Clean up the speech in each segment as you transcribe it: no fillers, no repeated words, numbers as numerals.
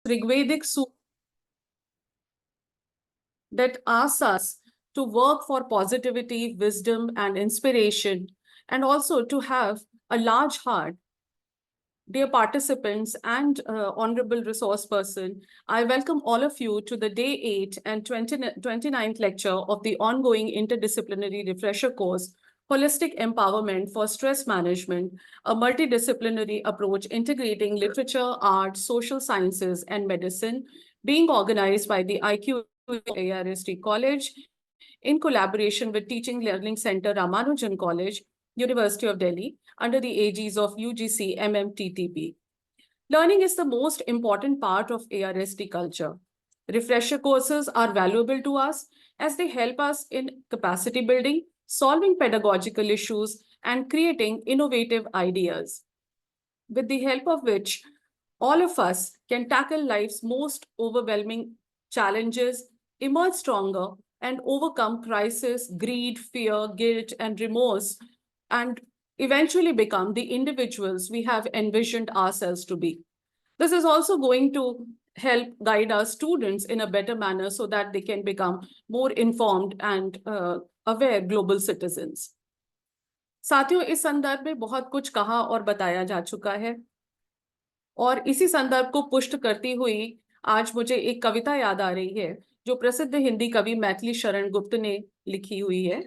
Rigvedic sutra that asks us to work for positivity, wisdom, and inspiration, and also to have a large heart. Dear participants and honorable resource person, I welcome all of you to the Day 8 and 29th lecture of the ongoing interdisciplinary refresher course, Holistic Empowerment for Stress Management, a multidisciplinary approach integrating literature, art, social sciences, and medicine, being organized by the IQ ARST College in collaboration with Teaching Learning Center Ramanujan College, University of Delhi, under the aegis of UGC MMTTP. Learning is the most important part of ARST culture. Refresher courses are valuable to us as they help us in capacity building, solving pedagogical issues, and creating innovative ideas, with the help of which all of us can tackle life's most overwhelming challenges, emerge stronger, and overcome crisis, greed, fear, guilt, and remorse, and eventually become the individuals we have envisioned ourselves to be. This is also going to help guide our students in a better manner so that they can become more informed and aware global citizens. साथियों, इस संदर्भ में बहुत कुछ कहा और बताया जा चुका है, और इसी संदर्भ को पुष्ट करती हुई आज मुझे एक कविता याद आ रही है जो प्रसिद्ध हिंदी कवि मैथिली शरण गुप्त ने लिखी हुई है।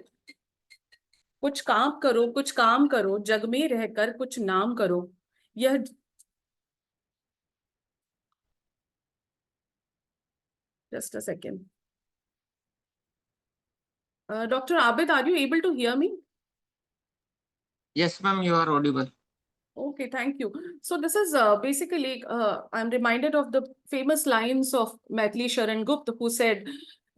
कुछ काम करो, जग में रहकर कुछ नाम करो, यह just a second. Dr. Abid, are you able to hear me? Yes, ma'am, you are audible. Okay, thank you. So this is basically, I'm reminded of the famous lines of Maithili Sharan Gupta, who said,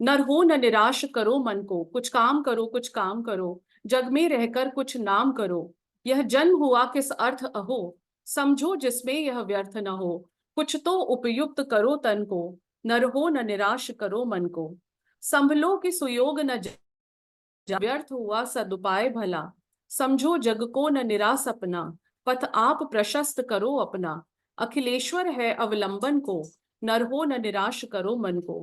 "Nar ho na nirash karo man ko, kuch kaam karo, jag mein रहकर कुछ नाम करो, यह जन्म हुआ किस अर्थ अहो, समझो जिसमें यह व्यर्थ न हो, कुछ तो उपयुक्त करो तन को, नर हो न निराश करो मन को, संभलो कि सुयोग न व्यर्थ हुआ सदुपाय भला, समझो जग को न निराश अपना, पथ आप प्रशस्त करो अपना, अखिलेश्वर है अवलंबन को, नर हो न निराश करो मन को."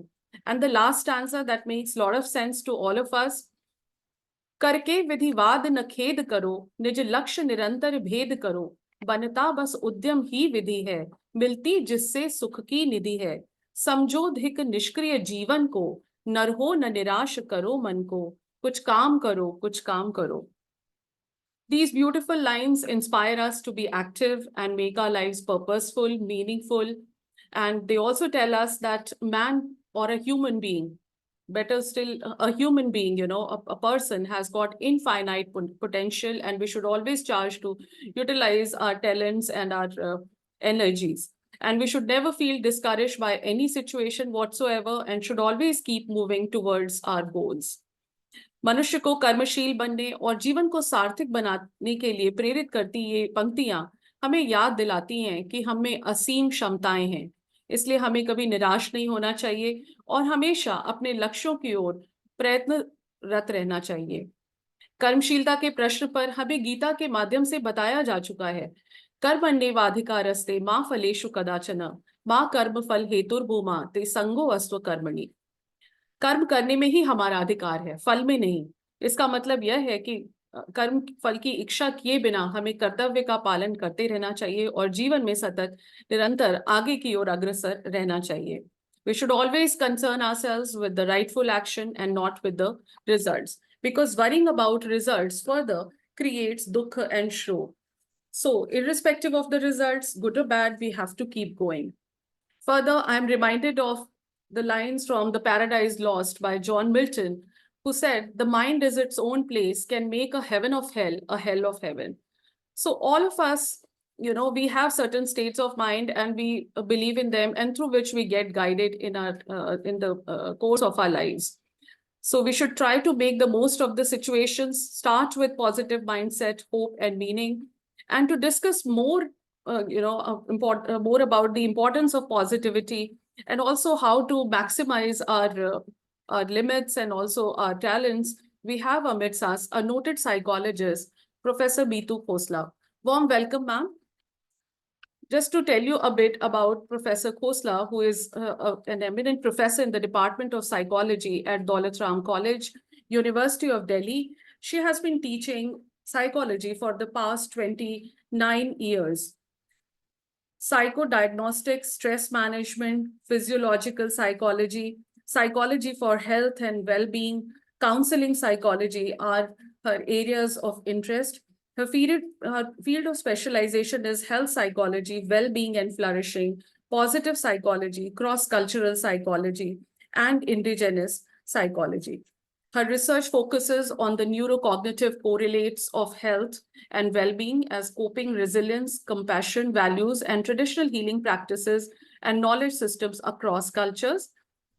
And the last stanza that makes a lot of sense to all of us. करके विधिवाद न खेद करो, निज लक्ष्य निरंतर भेद करो, बनता बस उद्यम ही विधि है, मिलती जिससे सुख की निधि है, समझो धिक निष्क्रिय जीवन को, नर हो न निराश करो मन को, कुछ काम करो. These beautiful lines inspire us to be active and make our lives purposeful, meaningful. And they also tell us that man, or a human being, better still, a human being, a person has got infinite potential, and we should always charge to utilize our talents and our energies. And we should never feel discouraged by any situation whatsoever, and should always keep moving towards our goals. मनुष्य को कर्मशील बनने और जीवन को सार्थक बनाने के लिए प्रेरित करती ये पंक्तियां हमें याद दिलाती हैं कि हम में असीम क्षमताएं हैं, इसलिए हमें कभी निराश नहीं होना चाहिए और हमेशा अपने लक्ष्यों की ओर प्रयत्नरत रहना चाहिए। कर्मशीलता के प्रश्न पर हमें गीता के माध्यम से बताया जा चुका है, कर्मण्येवाधिकारस्ते मा फलेषु कदाचन मा कर्म फल हेतुर्भूमा ते संगो अस्त्व कर्मणि। कर्म करने में ही हमारा अधिकार है, फल में नहीं। इसका मतलब यह है कि कर्म फल की इच्छा किए बिना हमें कर्तव्य का पालन करते रहना चाहिए और जीवन में सतत निरंतर आगे की ओर अग्रसर रहना चाहिए। We should always concern ourselves with the rightful action and not with the results, because worrying about results further creates dukha and shro. So irrespective of the results, good or bad, we have to keep going. Further, I am reminded of the lines from The Paradise Lost by John Milton, who said, "The mind is its own place, can make a heaven of hell, a hell of heaven." So all of us, we have certain states of mind and we believe in them, and through which we get guided in the course of our lives. So we should try to make the most of the situations, start with positive mindset, hope, and meaning, and to discuss more more about the importance of positivity, and also how to maximize our limits and also our talents. We have amidst us a noted psychologist, Professor Bitu Khosla. Warm welcome, ma'am. Just to tell you a bit about Professor Khosla, who is an eminent professor in the Department of Psychology at Daulat Ram College, University of Delhi. She has been teaching psychology for the past 29 years. Psychodiagnostics, stress management, physiological psychology, psychology for health and well-being, counseling psychology are her areas of interest. Her field of specialization is health psychology, well-being and flourishing, positive psychology, cross-cultural psychology, and indigenous psychology. Her research focuses on the neurocognitive correlates of health and well-being as coping, resilience, compassion, values, and traditional healing practices and knowledge systems across cultures.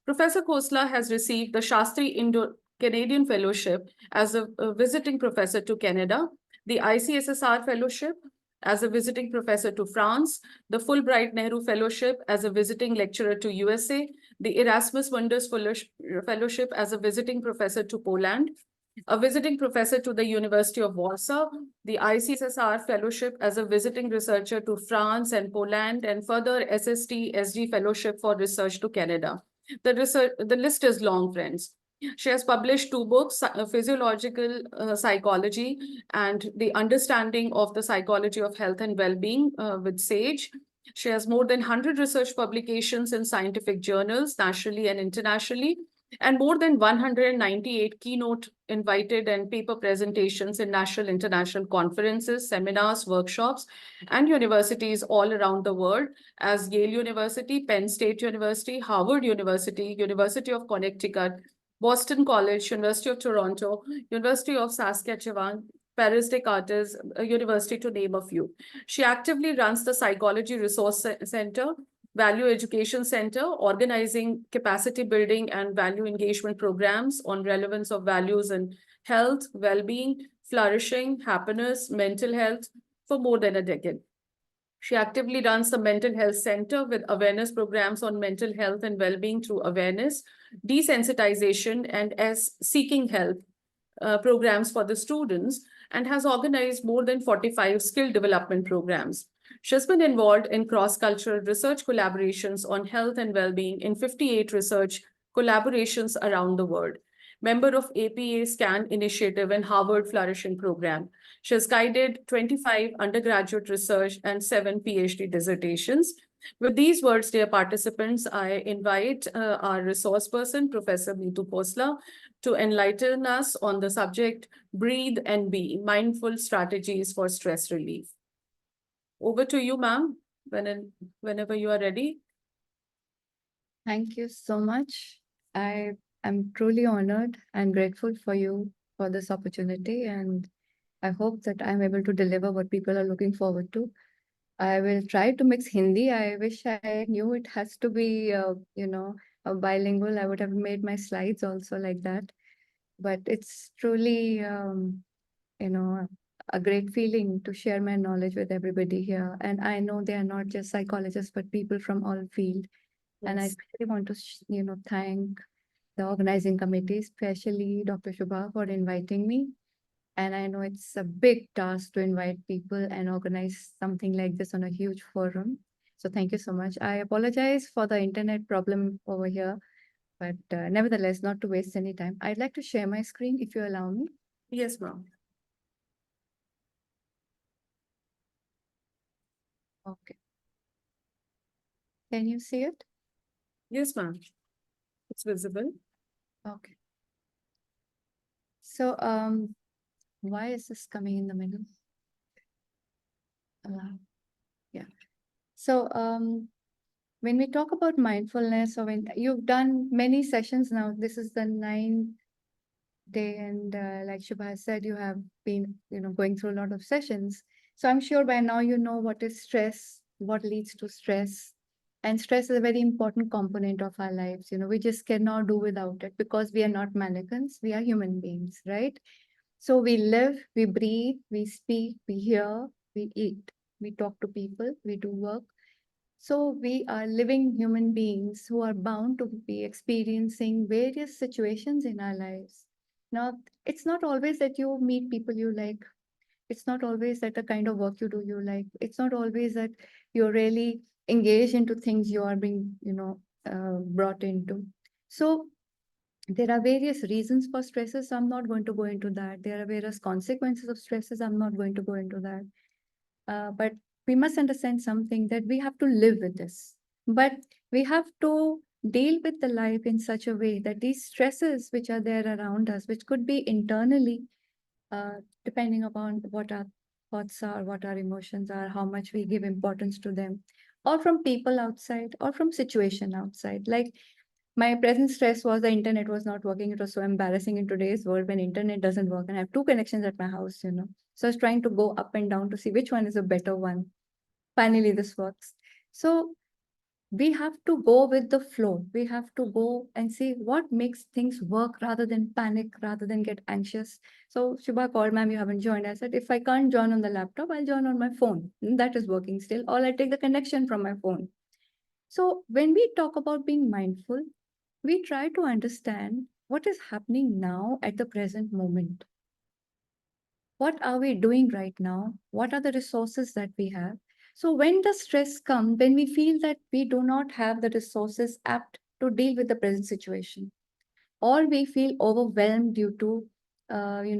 Professor Khosla has received the Shastri Indo-Canadian Fellowship as a visiting professor to Canada, the ICSSR Fellowship as a visiting professor to France, the Fulbright Nehru Fellowship as a visiting lecturer to USA, the Erasmus Mundus Fellowship as a visiting professor to Poland, a visiting professor to the University of Warsaw, the ICSSR Fellowship as a visiting researcher to France and Poland, and further SST SG Fellowship for research to Canada. The list is long, friends. She has published 2 books, Physiological Psychology and The Understanding of the Psychology of Health and Well-being with SAGE. She has more than 100 research publications in scientific journals, nationally and internationally, and more than 198 keynote invited and paper presentations in national, international conferences, seminars, workshops, and universities all around the world, as Yale University, Penn State University, Harvard University, University of Connecticut, Boston College, University of Toronto, University of Saskatchewan, Paris Descartes University, to name a few. She actively runs the Psychology Resource Center, Value Education Center, organizing capacity building and value engagement programs on relevance of values in health, well-being, flourishing, happiness, mental health for more than a decade. She actively runs the Mental Health Center with awareness programs on mental health and well-being through awareness, desensitization, and as seeking help programs for the students, and has organized more than 45 skill development programs. She has been involved in cross-cultural research collaborations on health and well-being in 58 research collaborations around the world. Member of APA SCAN Initiative and Harvard Flourishing Program. She has guided 25 undergraduate research and 7 PhD dissertations. With these words, dear participants, I invite our resource person, Professor Neetu Khosla, to enlighten us on the subject, Breathe and Be, Mindful Strategies for Stress Relief. Over to you, ma'am, whenever you are ready. Thank you so much. I am truly honored and grateful for you for this opportunity, and I hope that I'm able to deliver what people are looking forward to. I will try to mix Hindi. I wish I knew it has to be, a bilingual. I would have made my slides also like that. But it's truly, a great feeling to share my knowledge with everybody here. And I know they are not just psychologists, but people from all fields. And I Yes. especially want to, thank the organizing committee, especially Dr. Shubha, for inviting me. And I know it's a big task to invite people and organize something like this on a huge forum. So thank you so much. I apologize for the internet problem over here, but nevertheless, not to waste any time, I'd like to share my screen if you allow me. Yes, ma'am. Okay. Can you see it? Yes, ma'am. It's visible. Okay. So, why is this coming in the middle? Yeah. So, when we talk about mindfulness, or when you've done many sessions now, this is the 9th day, and like Shubha said, you have been, going through a lot of sessions. So I'm sure by now you know what is stress, what leads to stress. And stress is a very important component of our lives. We just cannot do without it because we are not mannequins, we are human beings, right? So we live, we breathe, we speak, we hear, we eat, we talk to people, we do work. So we are living human beings who are bound to be experiencing various situations in our lives. Now, it's not always that you meet people you like. It's not always that the kind of work you do you like. It's not always that You're really engaged into things you are being, brought into. So there are various reasons for stresses. I'm not going to go into that. There are various consequences of stresses. I'm not going to go into that. But we must understand something, that we have to live with this. But we have to deal with the life in such a way that these stresses which are there around us, which could be internally, depending upon what our thoughts are, what our emotions are, how much we give importance to them, or from people outside, or from situation outside. Like, my present stress was the internet was not working. It was so embarrassing in today's world when internet doesn't work. And I have two connections at my house. So I was trying to go up and down to see which one is a better one. Finally, this works. So we have to go with the flow. We have to go and see what makes things work rather than panic, rather than get anxious. So Shubha called, ma'am, you haven't joined. I said, if I can't join on the laptop, I'll join on my phone. That is working still. Or I take the connection from my phone. So when we talk about being mindful, we try to understand what is happening now at the present moment. What are we doing right now? What are the resources that we have? So when the stress comes, when we feel that we do not have the resources apt to deal with the present situation, or we feel overwhelmed due to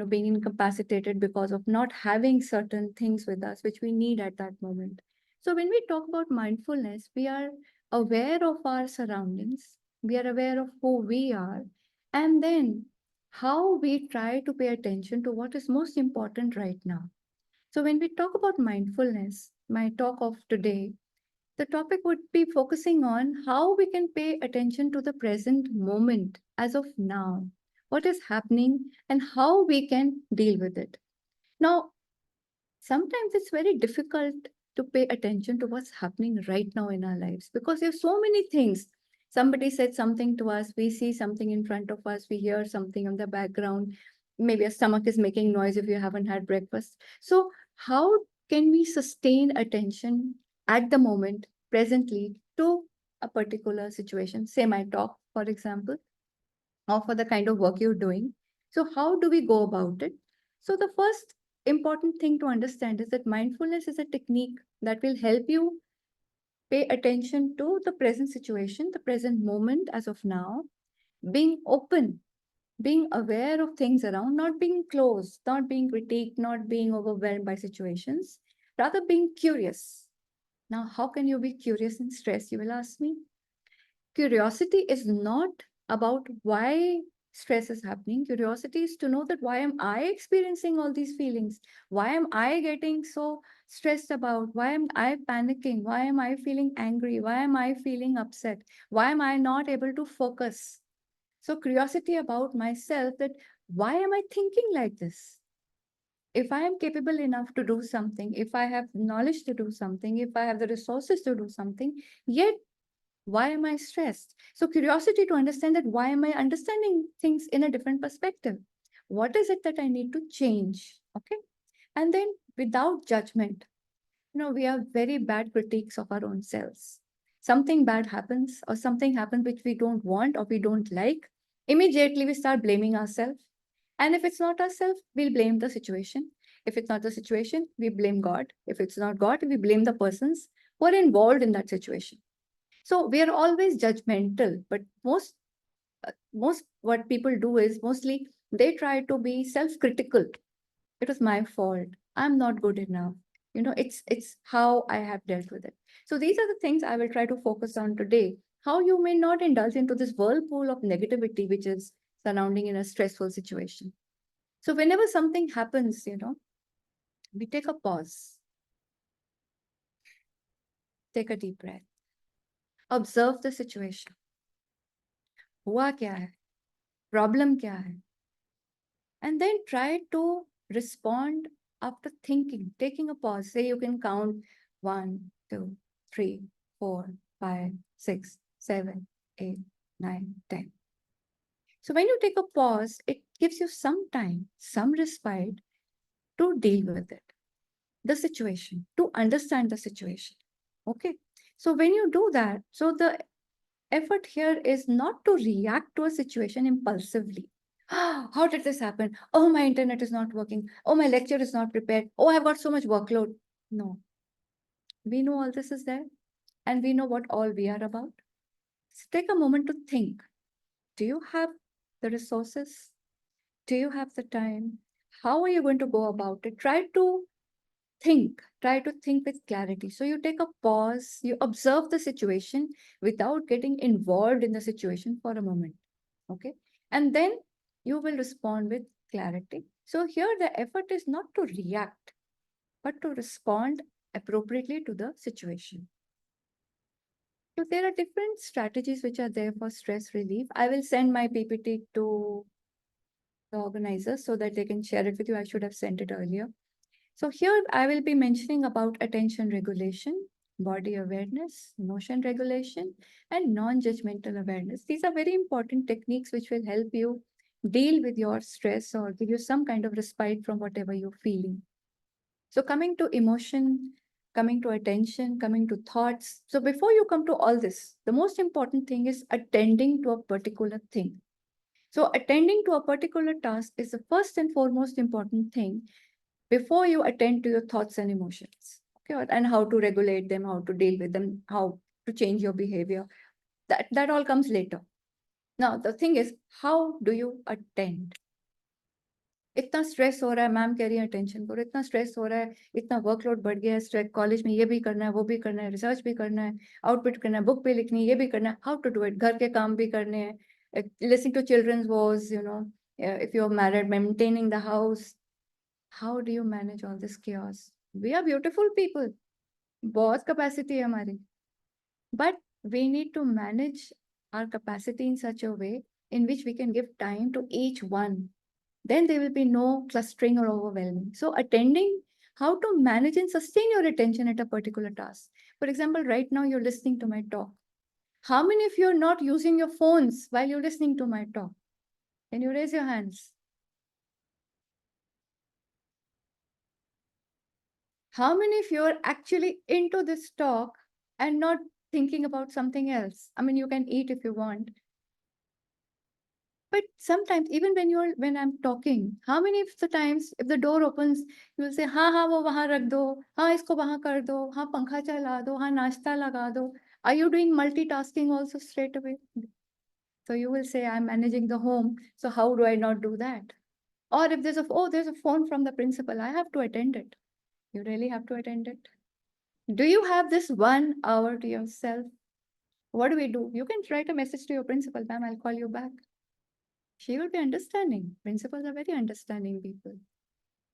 being incapacitated because of not having certain things with us which we need at that moment. So when we talk about mindfulness, we are aware of our surroundings, we are aware of who we are, and then how we try to pay attention to what is most important right now. So when we talk about mindfulness, my talk of today, the topic would be focusing on how we can pay attention to the present moment as of now, what is happening, and how we can deal with it. Now, sometimes it's very difficult to pay attention to what's happening right now in our lives because there's so many things. Somebody said something to us, we see something in front of us, we hear something on the background, maybe a stomach is making noise if you haven't had breakfast. So how can we sustain attention at the moment, presently, to a particular situation, say my talk, for example, or for the kind of work you're doing? So how do we go about it? So the first important thing to understand is that mindfulness is a technique that will help you pay attention to the present situation, the present moment as of now, being open, being aware of things around, not being closed, not being critiqued, not being overwhelmed by situations, rather being curious. Now, how can you be curious in stress, you will ask me? Curiosity is not about why stress is happening. Curiosity is to know that why am I experiencing all these feelings? Why am I getting so stressed about? Why am I panicking? Why am I feeling angry? Why am I feeling upset? Why am I not able to focus? So curiosity about myself, that why am I thinking like this? If I am capable enough to do something, if I have knowledge to do something, if I have the resources to do something, yet why am I stressed? So curiosity to understand that why am I understanding things in a different perspective? What is it that I need to change? Okay. And then without judgment, we are very bad critiques of our own selves. Something bad happens or something happens which we don't want or we don't like. Immediately we start blaming ourselves. And if it's not ourselves, we'll blame the situation. If it's not the situation, we blame God. If it's not God, we blame the persons who are involved in that situation. So we are always judgmental, but most what people do is mostly they try to be self-critical. It was my fault. I'm not good enough. It's how I have dealt with it. So these are the things I will try to focus on today. How you may not indulge into this whirlpool of negativity which is surrounding in a stressful situation. So whenever something happens, we take a pause, take a deep breath, observe the situation. हुआ क्या है? Problem क्या है? And then try to respond after thinking, taking a pause. Say you can count 1, 2, 3, 4, 5, 6, 7, 8, 9, 10. So when you take a pause, it gives you some time, some respite to deal with it, the situation, to understand the situation. Okay. So when you do that, so the effort here is not to react to a situation impulsively. How did this happen? Oh, my internet is not working. Oh, my lecture is not prepared. Oh, I've got so much workload. No. We know all this is there, and we know what all we are about. So take a moment to think. Do you have the resources? Do you have the time? How are you going to go about it? Try to think with clarity. So you take a pause, you observe the situation without getting involved in the situation for a moment. Okay. And then you will respond with clarity. So here the effort is not to react, but to respond appropriately to the situation. So there are different strategies which are there for stress relief. I will send my PPT to the organizers so that they can share it with you. I should have sent it earlier. So here I will be mentioning about attention regulation, body awareness, emotion regulation, and non-judgmental awareness. These are very important techniques which will help you deal with your stress or give you some kind of respite from whatever you're feeling. So coming to emotion, coming to attention, coming to thoughts. So before you come to all this, the most important thing is attending to a particular thing. So attending to a particular task is the first and foremost important thing before you attend to your thoughts and emotions. Okay, and how to regulate them, how to deal with them, how to change your behavior. That all comes later. Now the thing is, how do you attend? इतना stress हो रहा है, ma'am कह रही है attention करो, इतना stress हो रहा है, इतना वर्कलोड बढ़ गया है, स्ट्रेस कॉलेज में ये भी करना है, वो भी करना है, रिसर्च भी करना है, आउटपुट करना है, बुक पे लिखनी है, ये भी करना है, हाउ टू डू इट, घर के काम भी करने हैं, listening to children's was, you know, if you are married, maintaining the house, how do you manage all this chaos? We are beautiful people, बहुत कैपेसिटी है हमारी, but we need to manage our capacity in such a way in which we can give time to each one. Then there will be no clustering or overwhelming. So attending, how to manage and sustain your attention at a particular task. For example, right now you're listening to my talk. How many of you are not using your phones while you're listening to my talk? Can you raise your hands? How many of you are actually into this talk and not thinking about something else? I mean, you can eat if you want, but sometimes, even when I'm talking, how many of the times if the door opens, you will say, हाँ वो वहाँ रख दो, हाँ इसको वहाँ कर दो, हाँ पंखा चला दो, हाँ नाश्ता लगा दो. Are you doing multitasking also straight away? So you will say, I'm managing the home, so how do I not do that? Or if there's a phone from the principal, I have to attend it. You really have to attend it. Do you have this 1 hour to yourself? What do? You can write a message to your principal, ma'am, I'll call you back. She will be understanding. Principals are very understanding people.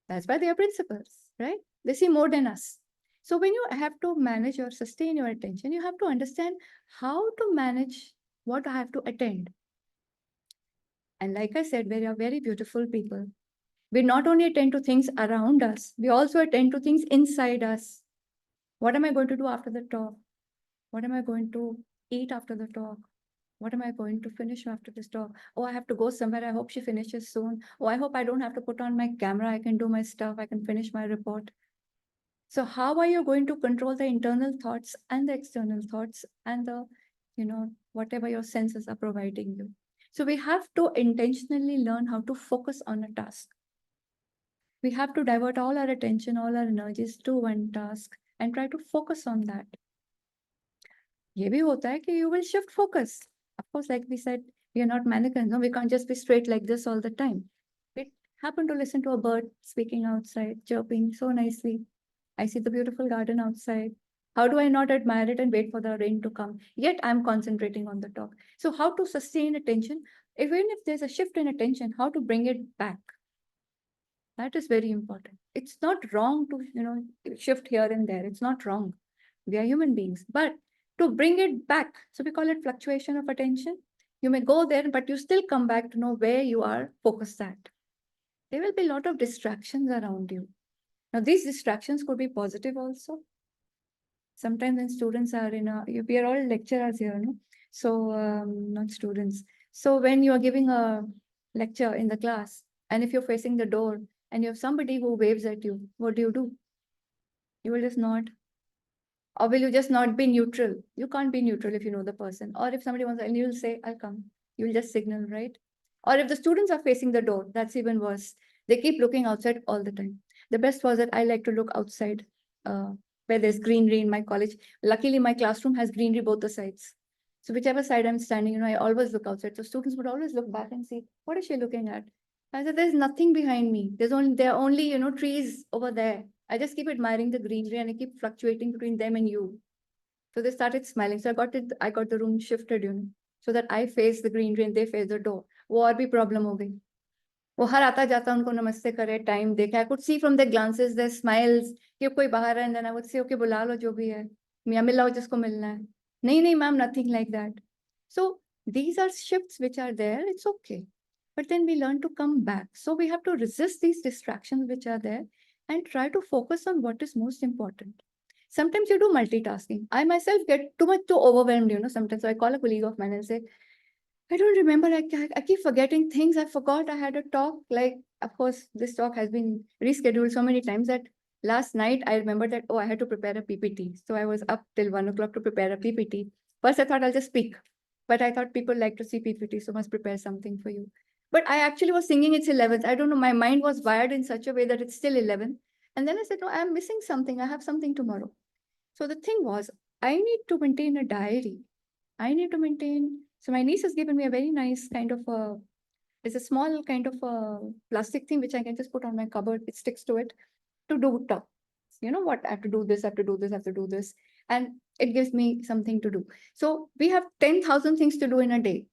That's why they are principals, right? They see more than us. So when you have to manage or sustain your attention, you have to understand how to manage what I have to attend. And like I said, we are very beautiful people. We not only attend to things around us, we also attend to things inside us. What am I going to do after the talk? What am I going to eat after the talk? What am I going to finish after this talk? Oh, I have to go somewhere. I hope she finishes soon. Oh, I hope I don't have to put on my camera. I can do my stuff. I can finish my report. So how are you going to control the internal thoughts and the external thoughts and the, whatever your senses are providing you? So we have to intentionally learn how to focus on a task. We have to divert all our attention, all our energies to one task and try to focus on that. ये भी होता है कि you will shift focus. Of course, like we said, we are not mannequins. No, we can't just be straight like this all the time. It happened to listen to a bird speaking outside, chirping so nicely. I see the beautiful garden outside. How do I not admire it and wait for the rain to come? Yet I'm concentrating on the talk. So how to sustain attention, even if there's a shift in attention, how to bring it back? That is very important. It's not wrong to, shift here and there. It's not wrong. We are human beings, but to bring it back, so we call it fluctuation of attention. You may go there, but you still come back to know where you are focused at. There will be a lot of distractions around you. Now, these distractions could be positive also. Sometimes when students are we are all lecturers here, no? So, not students. So when you are giving a lecture in the class, and if you're facing the door and you have somebody who waves at you, what do? You will just nod. Or will you just not be neutral? You can't be neutral if you know the person. Or if somebody wants, and you'll say, I'll come. You'll just signal, right? Or if the students are facing the door, that's even worse. They keep looking outside all the time. The best was that I like to look outside where there's greenery in my college. Luckily, my classroom has greenery both the sides. So whichever side I'm standing, I always look outside. So students would always look back and see, what is she looking at? I said, there's nothing behind me. There are only, trees over there. I just keep admiring the greenery and I keep fluctuating between them and you. So they started smiling. So I got the room shifted, so that I face the greenery and they face the door. वो और भी problem हो गई. वो हर आता जाता उनको नमस्ते करे, time देखा. I could see from their glances, their smiles, कि कोई बाहर है, and then I would say, okay, बुला लो जो भी है. या मिलाओ जिसको मिलना है. नहीं, ma'am, nothing like that. So these are shifts which are there. It's okay. But then we learn to come back. So we have to resist these distractions which are there and try to focus on what is most important. Sometimes you do multitasking. I myself get too overwhelmed, sometimes. So I call a colleague of mine and say, I don't remember. I keep forgetting things. I forgot I had a talk. Like, of course, this talk has been rescheduled so many times that last night I remembered that, I had to prepare a PPT. So I was up till 1 o'clock to prepare a PPT. First, I thought I'll just speak. But I thought people like to see PPT, so must prepare something for you. But I actually was thinking it's 11th. I don't know. My mind was wired in such a way that it's still 11. And then I said, no, I'm missing something. I have something tomorrow. So the thing was, I need to maintain a diary. So my niece has given me a very nice kind of it's a small kind of a plastic thing which I can just put on my cupboard. It sticks to it to do tasks. What, I have to do this, I have to do this, I have to do this. And it gives me something to do. So we have 10,000 things to do in a day.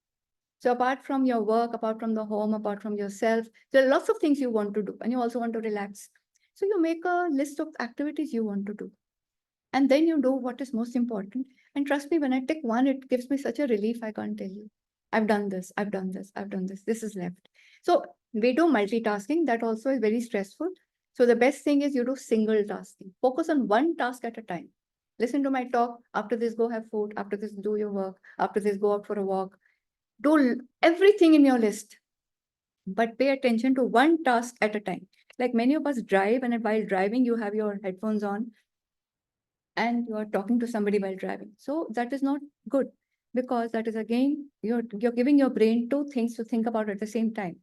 So apart from your work, apart from the home, apart from yourself, there are lots of things you want to do and you also want to relax. So you make a list of activities you want to do. And then you do what is most important. And trust me, when I tick one, it gives me such a relief, I can't tell you. I've done this, I've done this, I've done this, this is left. So we do multitasking, that also is very stressful. So the best thing is you do single tasking. Focus on one task at a time. Listen to my talk. After this, go have food. After this, do your work. After this, go out for a walk. Do everything in your list, but pay attention to one task at a time. Like many of us drive, and while driving, you have your headphones on and you are talking to somebody while driving. So that is not good, because that is again, you're giving your brain two things to think about at the same time.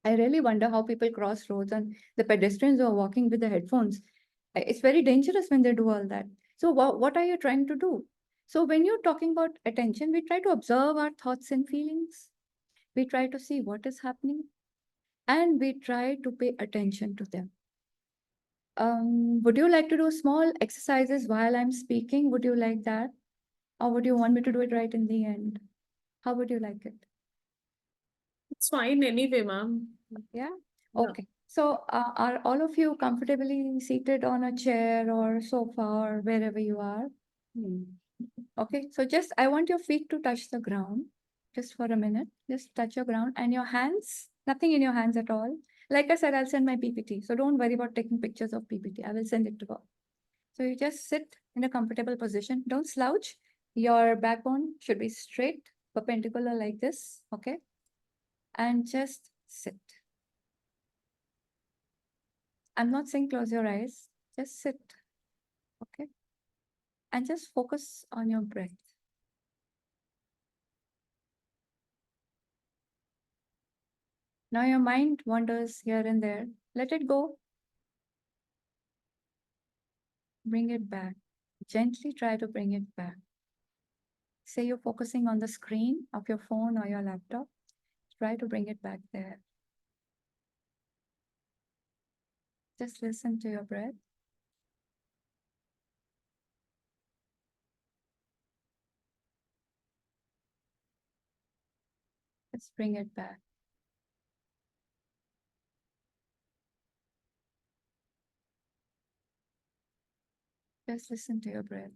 I really wonder how people cross roads and the pedestrians who are walking with the headphones. It's very dangerous when they do all that. So what are you trying to do? So when you're talking about attention, we try to observe our thoughts and feelings. We try to see what is happening and we try to pay attention to them. Would you like to do small exercises while I'm speaking? Would you like that? Or would you want me to do it right in the end? How would you like it? It's fine anyway, ma'am. Yeah? Yeah. Okay. So are all of you comfortably seated on a chair or sofa or wherever you are? Okay. So just, I want your feet to touch the ground just for a minute. Just touch your ground and your hands, nothing in your hands at all. Like I said, I'll send my PPT. So don't worry about taking pictures of PPT. I will send it to her. So you just sit in a comfortable position. Don't slouch. Your backbone should be straight, perpendicular like this. Okay. And just sit. I'm not saying close your eyes. Just sit. Okay. And just focus on your breath. Now your mind wanders here and there. Let it go. Bring it back. Gently try to bring it back. Say you're focusing on the screen of your phone or your laptop. Try to bring it back there. Just listen to your breath. Let's bring it back. Just listen to your breath.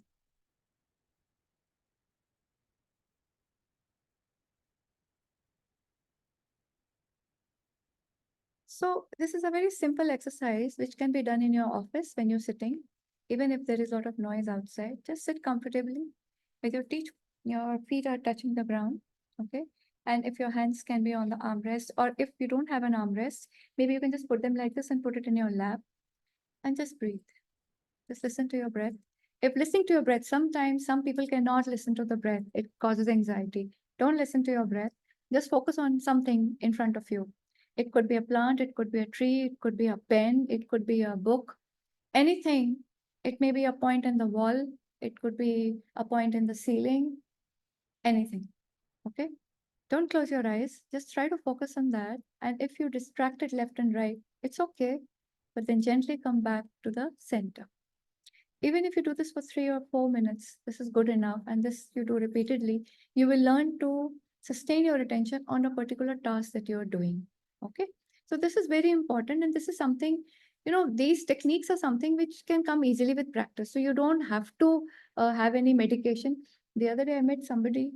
So this is a very simple exercise which can be done in your office when you're sitting, even if there is a lot of noise outside. Just sit comfortably with your feet are touching the ground, okay? And if your hands can be on the armrest, or if you don't have an armrest, maybe you can just put them like this and put it in your lap and just breathe. Just listen to your breath. If listening to your breath, sometimes some people cannot listen to the breath. It causes anxiety. Don't listen to your breath. Just focus on something in front of you. It could be a plant, it could be a tree, it could be a pen, it could be a book, anything It may be a point in the wall. It could be a point in the ceiling, anything. Okay. Don't close your eyes. Just try to focus on that. And if you distracted left and right, it's okay. But then gently come back to the center. Even if you do this for 3 or 4 minutes, this is good enough. And this you do repeatedly, you will learn to sustain your attention on a particular task that you're doing. Okay. So this is very important. And this is something, these techniques are something which can come easily with practice. So you don't have to have any medication. The other day I met somebody,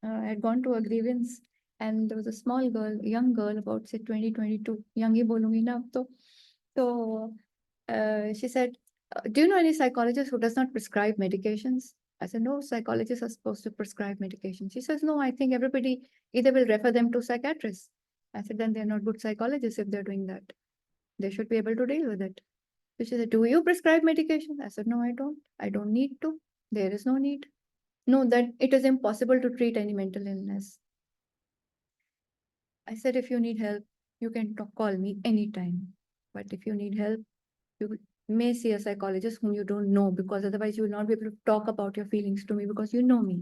I had gone to a grievance, and there was a small girl, a young girl, about say 2022, young hi bolungi na ab to. So she said, do you know any psychologist who does not prescribe medications? I said, no, psychologists are supposed to prescribe medications. She says, no, I think everybody either will refer them to psychiatrists. I said, then they're not good psychologists if they're doing that. They should be able to deal with it. So she said, do you prescribe medication? I said, no, I don't. I don't need to. There is no need. No, that it is impossible to treat any mental illness. I said, if you need help, you can call me anytime. But if you need help, you may see a psychologist whom you don't know, because otherwise you will not be able to talk about your feelings to me because you know me.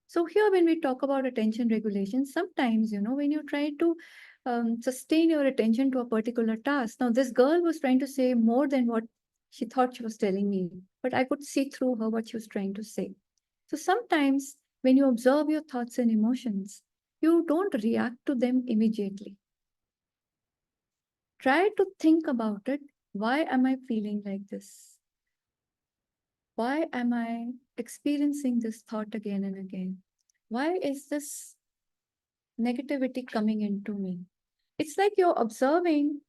So here, when we talk about attention regulation, sometimes, when you try to sustain your attention to a particular task. Now, this girl was trying to say more than what she thought she was telling me, but I could see through her what she was trying to say. So sometimes when you observe your thoughts and emotions, you don't react to them immediately. Try to think about it. Why am I feeling like this? Why am I experiencing this thought again and again? Why is this negativity coming into me? It's like you're observing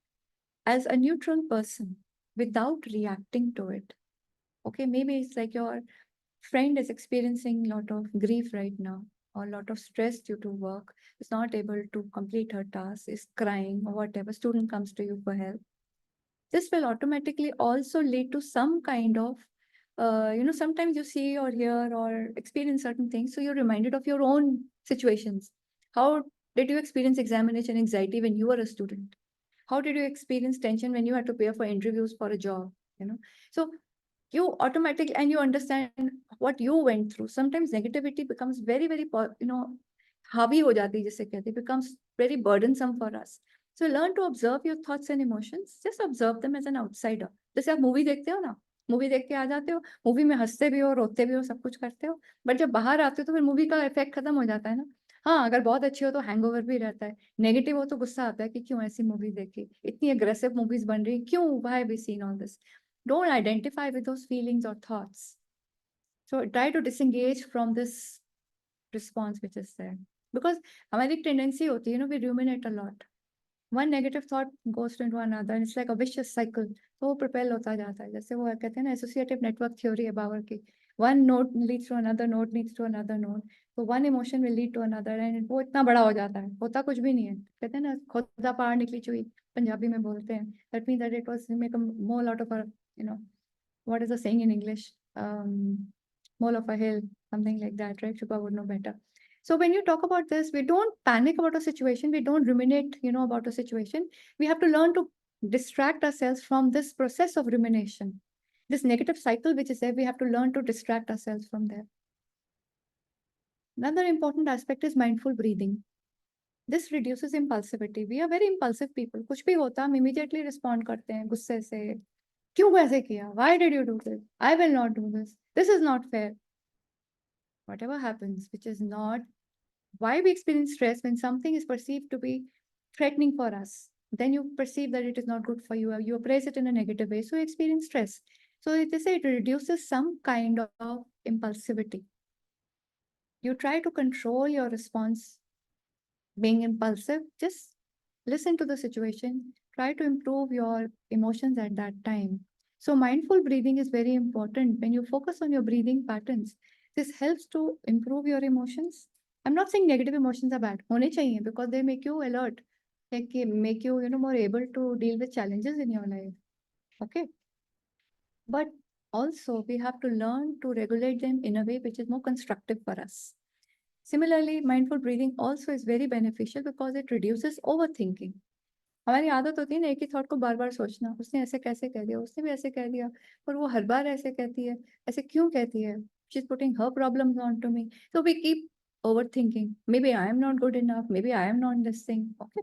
as a neutral person without reacting to it. Okay, maybe it's like your friend is experiencing a lot of grief right now, or a lot of stress due to work, is not able to complete her task, is crying, or whatever. Student comes to you for help. This will automatically also lead to some kind of, sometimes you see or hear or experience certain things, so you're reminded of your own situations. How did you experience examination anxiety when you were a student? How did you experience tension when you had to prepare for interviews for a job? So you automatically, and you understand what you went through. Sometimes negativity becomes very, very, havi ho jati, jise kehte, becomes very burdensome for us. So learn to observe your thoughts and emotions. Just observe them as an outsider. जैसे आप movie देखते हो ना, movie देख के आ जाते हो, movie में हंसते भी हो, रोते भी हो, सब कुछ करते हो, बट जब बाहर आते हो तो फिर मूवी का इफेक्ट खत्म हो जाता है ना. हाँ, अगर बहुत अच्छी हो तो हैंगओवर भी रहता है, नेगेटिव हो तो गुस्सा आता है कि क्यों ऐसी मूवी देखी, इतनी अग्रेसिव मूवीज बन रही, क्यों, why we seen all this. Don't identify with those feelings or thoughts. So try to disengage from this response which is there. Because हमारी tendency होती है, we ruminate a lot. One negative thought goes into another, and it's like a vicious cycle. तो वो propel होता जाता है. जैसे वो कहते हैं ना, associative network theory है बावर की. One node leads to another node, leads to another node. So one emotion will lead to another, and वो इतना बड़ा हो जाता है. होता कुछ भी नहीं है. कहते हैं ना, खोदा पहाड़ निकली चुई, पंजाबी में बोलते हैं. That means that it was make a mole out of a, what is the saying in English? Mole of a hill, something like that, right? Shubha would know better. So when you talk about this, we don't panic about a situation. We don't ruminate, about a situation. We have to learn to distract ourselves from this process of rumination. This negative cycle, which is there, we have to learn to distract ourselves from there. Another important aspect is mindful breathing. This reduces impulsivity. We are very impulsive people. कुछ भी होता हम immediately respond करते हैं गुस्से से. क्यों ऐसे किया? Why did you do this? I will not do this. This is not fair. Whatever happens, which is not why we experience stress when something is perceived to be threatening for us. Then you perceive that it is not good for you. You appraise it in a negative way, so you experience stress. So they say it reduces some kind of impulsivity. You try to control your response being impulsive. Just listen to the situation. Try to improve your emotions at that time. So mindful breathing is very important. When you focus on your breathing patterns, this helps to improve your emotions. I'm not saying negative emotions are bad. होने चाहिए because they make you alert. Like make you, more able to deal with challenges in your life. Okay. But also we have to learn to regulate them in a way which is more constructive for us. Similarly, mindful breathing also is very beneficial because it reduces overthinking. हमारी आदत होती है ना एक ही thought को बार बार सोचना, उसने ऐसे कैसे कह दिया, उसने भी ऐसे कह दिया, पर वो हर बार ऐसे कहती है, ऐसे क्यों कहती है? She is putting her problems on to me, so we keep overthinking, maybe I am not good enough, maybe I am not this thing. Okay,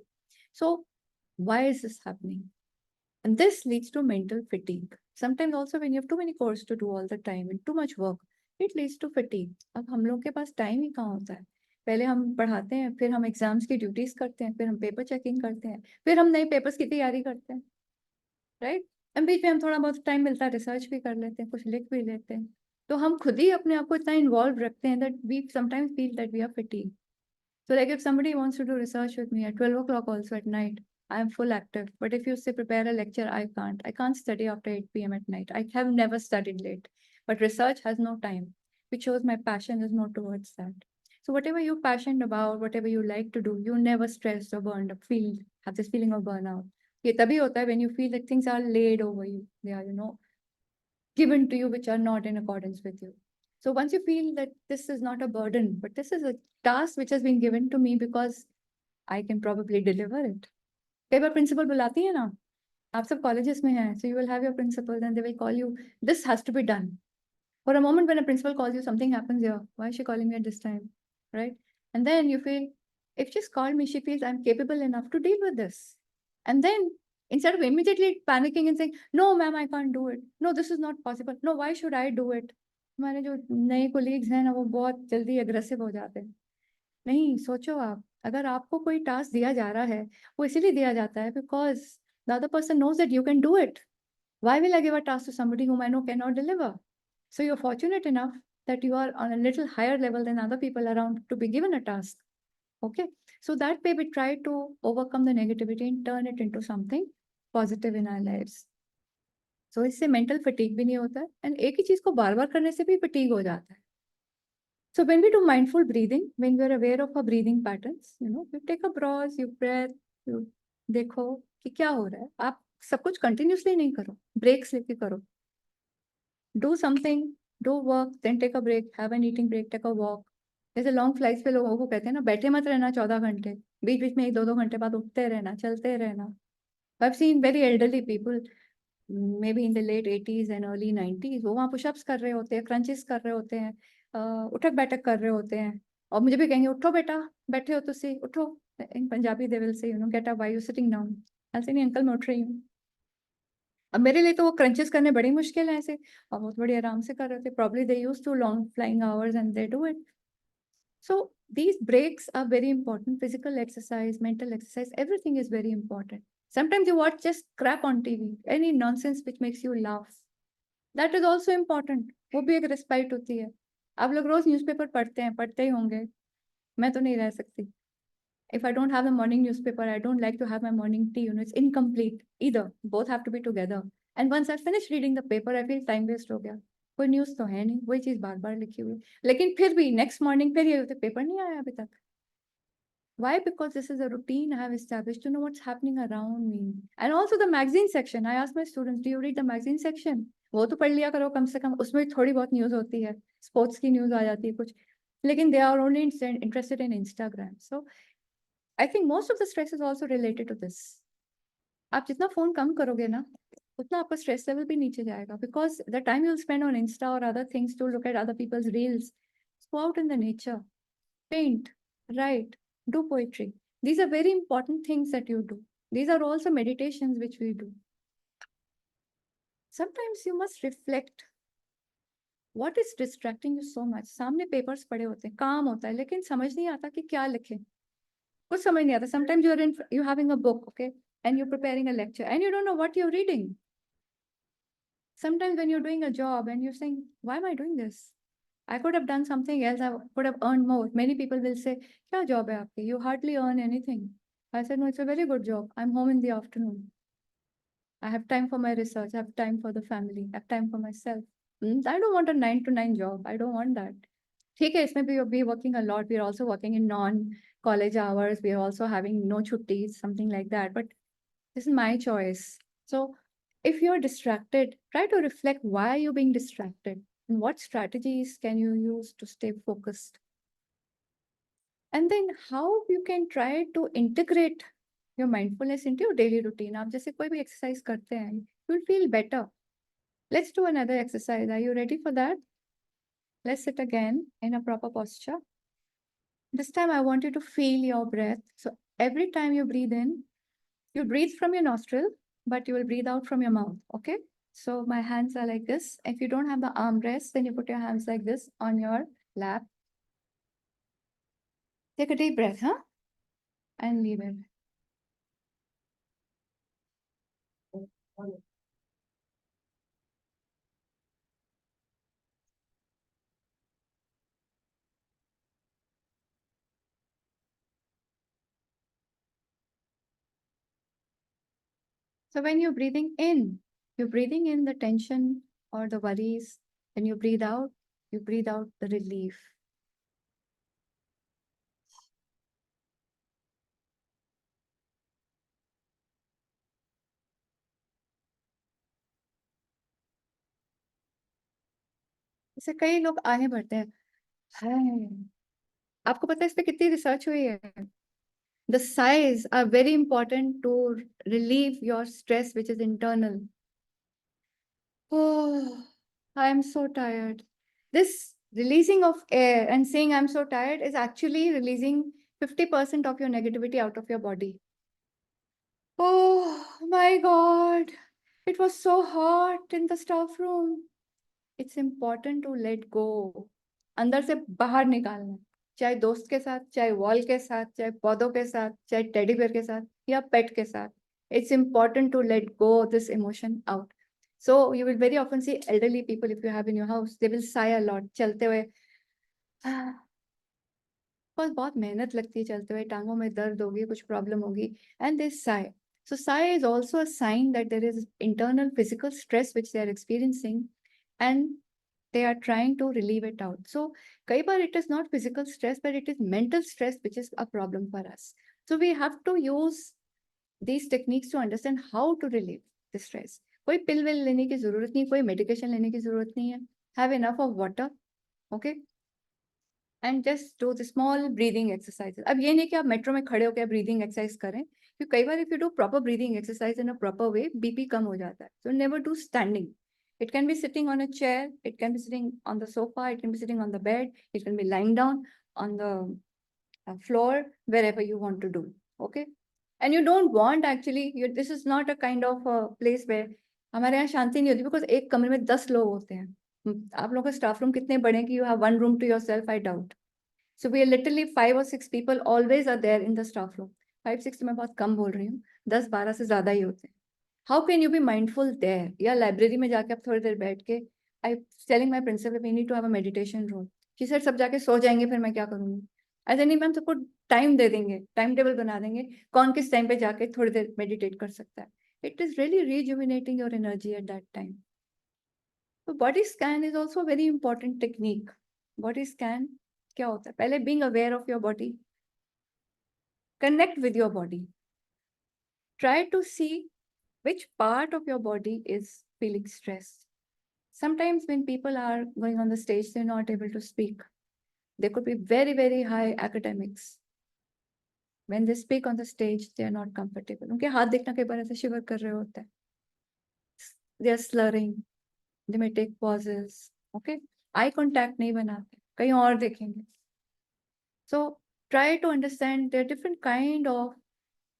so why is this happening? And this leads to mental fatigue. Sometimes also when you have too many courses to do all the time and too much work, it leads to fatigue. अब हम लोग के पास time ही कहाँ होता है? पहले हम पढ़ाते हैं, फिर हम एग्जाम्स की ड्यूटीज करते हैं, फिर हम पेपर चेकिंग करते हैं, फिर हम नए पेपर्स की तैयारी करते हैं, राइट? एंड बीच में हम थोड़ा बहुत टाइम मिलता है, रिसर्च भी कर लेते हैं, कुछ लिख भी लेते हैं. तो हम खुद ही अपने आप को इतना इन्वॉल्व रखते हैं that we sometimes feel that we are fatigue. So like if somebody wants to do research with me at 12 o'clock also at night, I am full active. But if you say prepare a lecture, I can't. I can't study after 8 p.m. at night. I have never studied late. But research has no time, which shows my passion is more towards that. So whatever you're passionate about, whatever you like to do, you never stressed or burned up, have this feeling of burnout. ये तभी होता है when you feel that things are laid over you. They are, given to you which are not in accordance with you. So once you feel that this is not a burden, but this is a task which has been given to me because I can probably deliver it. कई बार principal बुलाती है ना, आप सब colleges में हैं, so you will have your principal and they will call you, this has to be done. For a moment when a principal calls you, something happens here. Why is she calling me at this time, right? And then you feel, if she's called me, she feels I'm capable enough to deal with this. And then instead of immediately panicking and saying, no, ma'am, I can't do it. No, this is not possible. No, why should I do it? हमारे जो नए colleagues हैं ना वो बहुत जल्दी aggressive हो जाते हैं. नहीं, सोचो आप, अगर आपको कोई टास्क दिया जा रहा है, वो इसीलिए दिया जाता है because the other person knows that you can do it. Why will I give a task to somebody whom I know cannot deliver? So you're fortunate enough that you are on a little higher level than other people around to be given a task. Okay, so that way we try to overcome the negativity and turn it into something positive in our lives. So इससे mental fatigue भी नहीं होता है and एक ही चीज को बार बार करने से भी fatigue हो जाता है. So when we do mindful breathing, when we are aware of our breathing patterns, you take a pause, you breath, you देखो कि क्या हो रहा है. आप सब कुछ continuously नहीं करो, breaks लेके करो. Do something, do work, then take a break, have an eating break, take a walk. जैसे लॉन्ग फ्लाइट्स पे लोगों को कहते हैं ना, बैठे मत रहना 14 घंटे, बीच बीच में 1-2 घंटे बाद उठते रहना, चलते रहना. I've seen very elderly people, maybe in the late 80s and early 90s, वो वहाँ पुशअप्स कर रहे होते हैं, क्रंचेस कर रहे होते हैं, उठक बैठक कर रहे होते हैं, और मुझे भी कहेंगे उठो बेटा, बैठे हो तुसी उठो. In Punjabi they will say get up, why you sitting down? I say नहीं अंकल मैं उठ रही हूँ. अब मेरे लिए तो वो क्रंचेस करने बड़ी मुश्किल है ऐसे, और वो बड़ी आराम से कर रहे थे. Probably they used to long flying hours and they do it. So these breaks are very important. Physical exercise, mental exercise, everything is very important. Sometimes you watch just crap on TV, any nonsense which makes you laugh. That is also important. वो भी एक respite होती है. आप लोग रोज newspaper पढ़ते हैं, पढ़ते ही होंगे. मैं तो नहीं रह सकती. If I don't have the morning newspaper, I don't like to have my morning tea. It's incomplete either. Both have to be together. And once I finish reading the paper, I feel time waste हो गया. कोई news तो है नहीं, वही चीज़ बार-बार लिखी हुई. लेकिन फिर भी नेक्स्ट मॉर्निंग फिर ये होता है, पेपर नहीं आया अभी तक. Why? Because this is a routine I have established to know what's happening around me. And also the magazine section. I ask my students, do you read the magazine section? वो तो पढ़ लिया करो कम से कम, उसमें थोड़ी बहुत न्यूज़ होती है, स्पोर्ट्स की न्यूज़ आ जाती है कुछ, लेकिन they are only interested in Instagram. So I think most of the stress is also related to this. आप जितना फोन कम करोगे ना, उतना आपका स्ट्रेस लेवल भी नीचे जाएगा, because the time you'll spend on Insta or other things to look at other people's reels, go out in the nature, paint, write, do poetry. These are very important things that you do. These are also meditations which we do. Sometimes you must reflect. What is distracting you so much? सामने papers पड़े होते हैं, काम होता है, लेकिन समझ नहीं आता कि क्या लिखें. कुछ समझ नहीं आता. Sometimes you're having a book, okay, and you're preparing a lecture and you don't know what you're reading. Sometimes when you're doing a job and you're saying, why am I doing this? I could have done something else. I could have earned more. Many people will say, क्या job है आपकी? You hardly earn anything. I said, no, it's a very good job. I'm home in the afternoon. I have time for my research. I have time for the family. I have time for myself. I don't want a 9 to 9 job. I don't want that. ठीक है, इसमें we're working a lot. We're also working in non-college hours. We're also having no chuttis, something like that. But this is my choice. So if you're distracted, try to reflect why are you being distracted and what strategies can you use to stay focused. And then how you can try to integrate your mindfulness into your daily routine. आप जैसे कोई भी exercise करते हैं, you will feel better. Let's do another exercise. Are you ready for that? Let's sit again in a proper posture. This time I want you to feel your breath. So every time you breathe in, you breathe from your nostril, but you will breathe out from your mouth. Okay? So my hands are like this. If you don't have the armrest, then you put your hands like this on your lap. Take a deep breath, huh? And leave it. So when you're breathing in the tension or the worries. When you breathe out the relief. जैसे कई लोग आगे बढ़ते हैं, हाय, आपको पता है इस पे कितनी रिसर्च हुई है? The sighs are very important to relieve your stress, which is internal. Oh, I am so tired. This releasing of air and saying I'm so tired is actually releasing 50% of your negativity out of your body. Oh my God, it was so hot in the staff room. It's important to let go. अंदर से बाहर निकालना, चाहे दोस्त के साथ, चाहे wall के साथ, चाहे पौधों के साथ, चाहे टेडी बेयर के साथ या पेट के साथ. It's important to let go this emotion out. So you will very often see elderly people, if you have in your house, they will sigh a lot. चलते हुए बस बहुत मेहनत लगती है चलते हुए, टांगों में दर्द होगी, कुछ प्रॉब्लम होगी, and they sigh. So sigh is also a sign that there is internal physical stress which they are experiencing, and they are trying to relieve it out. So kai baar it is not physical stress, but it is mental stress which is a problem for us. So we have to use these techniques to understand how to relieve the stress. कोई पिल will लेने की जरूरत नहीं, कोई medication लेने की जरूरत नहीं है. Have enough of water, okay? And just do the small breathing exercises. अब ये नहीं कि आप मेट्रो में खड़े होकर breathing exercise करें, क्योंकि कई बार if you do proper breathing exercise in a proper way, BP कम हो जाता है. So never do standing. It can be sitting on a chair, it can be sitting on the sofa, it can be sitting on the bed, it can be lying down on the floor, wherever you want to do. Okay? And you don't want actually, this is not a kind of place where हमारे यहाँ शांति नहीं होती, because एक कमरे में 10 लोग होते हैं. आप लोगों का स्टाफ रूम कितने बड़े हैं कि you have one room to yourself, I doubt. So we are literally 5 or 6 people always are there in the staff room. 5-6 तो मैं बहुत कम बोल रही हूँ, 10-12 से ज्यादा ही होते हैं. How can you be mindful there? या लाइब्रेरी में जाके आप थोड़ी देर बैठ के, I telling my principal we need to have a meditation room. She said सब जाके सो जाएंगे, फिर मैं क्या करूँगी? ऐसे नहीं, मैम सबको टाइम दे देंगे, टाइम टेबल बना देंगे, कौन किस टाइम पे जाके थोड़ी देर मेडिटेट कर सकता है. It is really rejuvenating your energy at that time. So body scan is also a very important technique. Body scan क्या होता है? पहले being aware of your body, connect with your body, try to see which part of your body is feeling stressed. Sometimes when people are going on the stage, they're not able to speak. They could be very, very high academics. When they speak on the stage, they are not comfortable. उनके हाथ देखना कई बार ऐसे शिवर कर रहे होते हैं. They are slurring. They may take pauses. Okay? Eye contact नहीं बनाते. कहीं और देखेंगे. So try to understand there are different kind of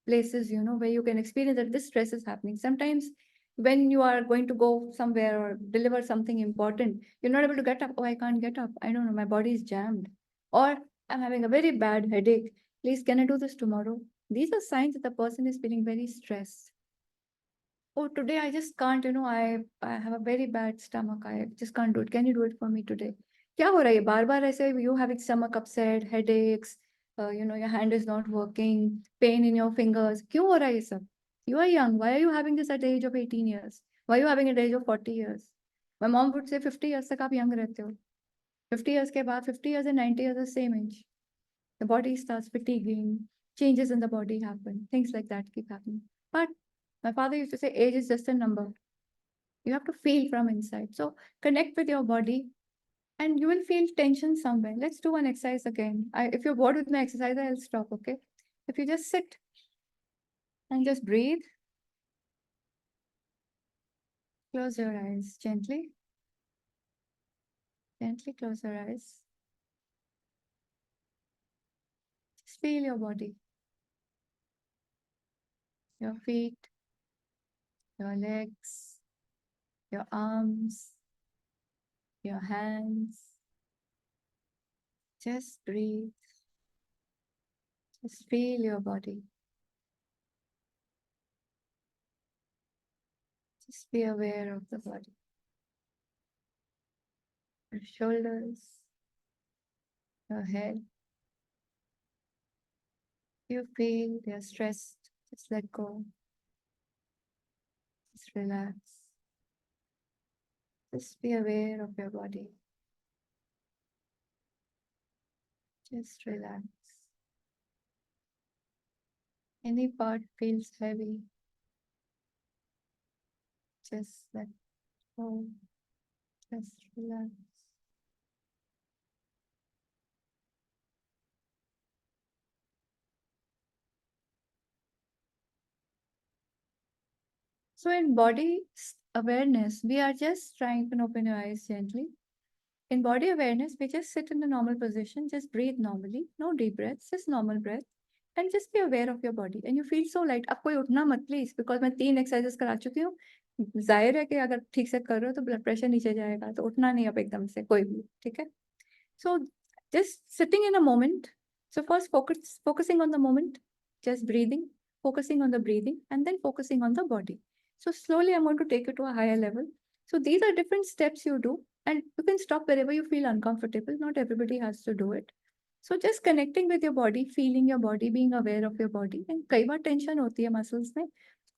places, where you can experience that this stress is happening. Sometimes when you are going to go somewhere or deliver something important, you're not able to get up. Oh, I can't get up. I don't know. My body is jammed. Or I'm having a very bad headache. Please, can I do this tomorrow? These are signs that the person is feeling very stressed. Oh, today I just can't, I have a very bad stomach. I just can't do it. Can you do it for me today? क्या हो रहा है? बार-बार ऐसे you having stomach upset, headaches, your hand is not working, pain in your fingers. क्यों हो रहा है ये सब? You are young. Why are you having this at the age of 18 years? Why are you having it at the age of 40 years? My mom would say 50 years तक आप young रहते हो. 50 years के बाद 50 years and 90 years are the same age. The body starts fatiguing, changes in the body happen, things like that keep happening. But my father used to say age is just a number. You have to feel from inside. So connect with your body and you will feel tension somewhere. Let's do one exercise again. If you're bored with my exercise, I'll stop, okay? If you just sit And just breathe. Close your eyes gently. Gently close your eyes. Just feel your body. Your feet, your legs, your arms, your hands. Just breathe. Just feel your body. Just be aware of the body. Your shoulders, your head. You feel they're stressed. Just let go. Just relax. Just be aware of your body. Just relax. Any part feels heavy, just let go. Just relax. So in body awareness, we are just trying, you can open your eyes gently. In body awareness, we just sit in a normal position, just breathe normally, no deep breaths, just normal breath. And just be aware of your body. And you feel so light. अब कोई उठना मत please, because मैं 3 exercises करा चुकी हूँ. जाहिर है कि अगर ठीक से कर रहे हो तो ब्लड प्रेशर नीचे जाएगा, तो उठना नहीं अब एकदम से कोई भी, ठीक है? So just sitting in a moment. So first focusing on the moment, just breathing, focusing on the breathing, and then focusing on the body. So slowly I'm going to take you to a higher level. So these are different steps you do, and you can stop wherever you feel uncomfortable. Not everybody has to do it. So just connecting with your body, feeling your body, being aware of your body. And कई बार tension होती है muscles में,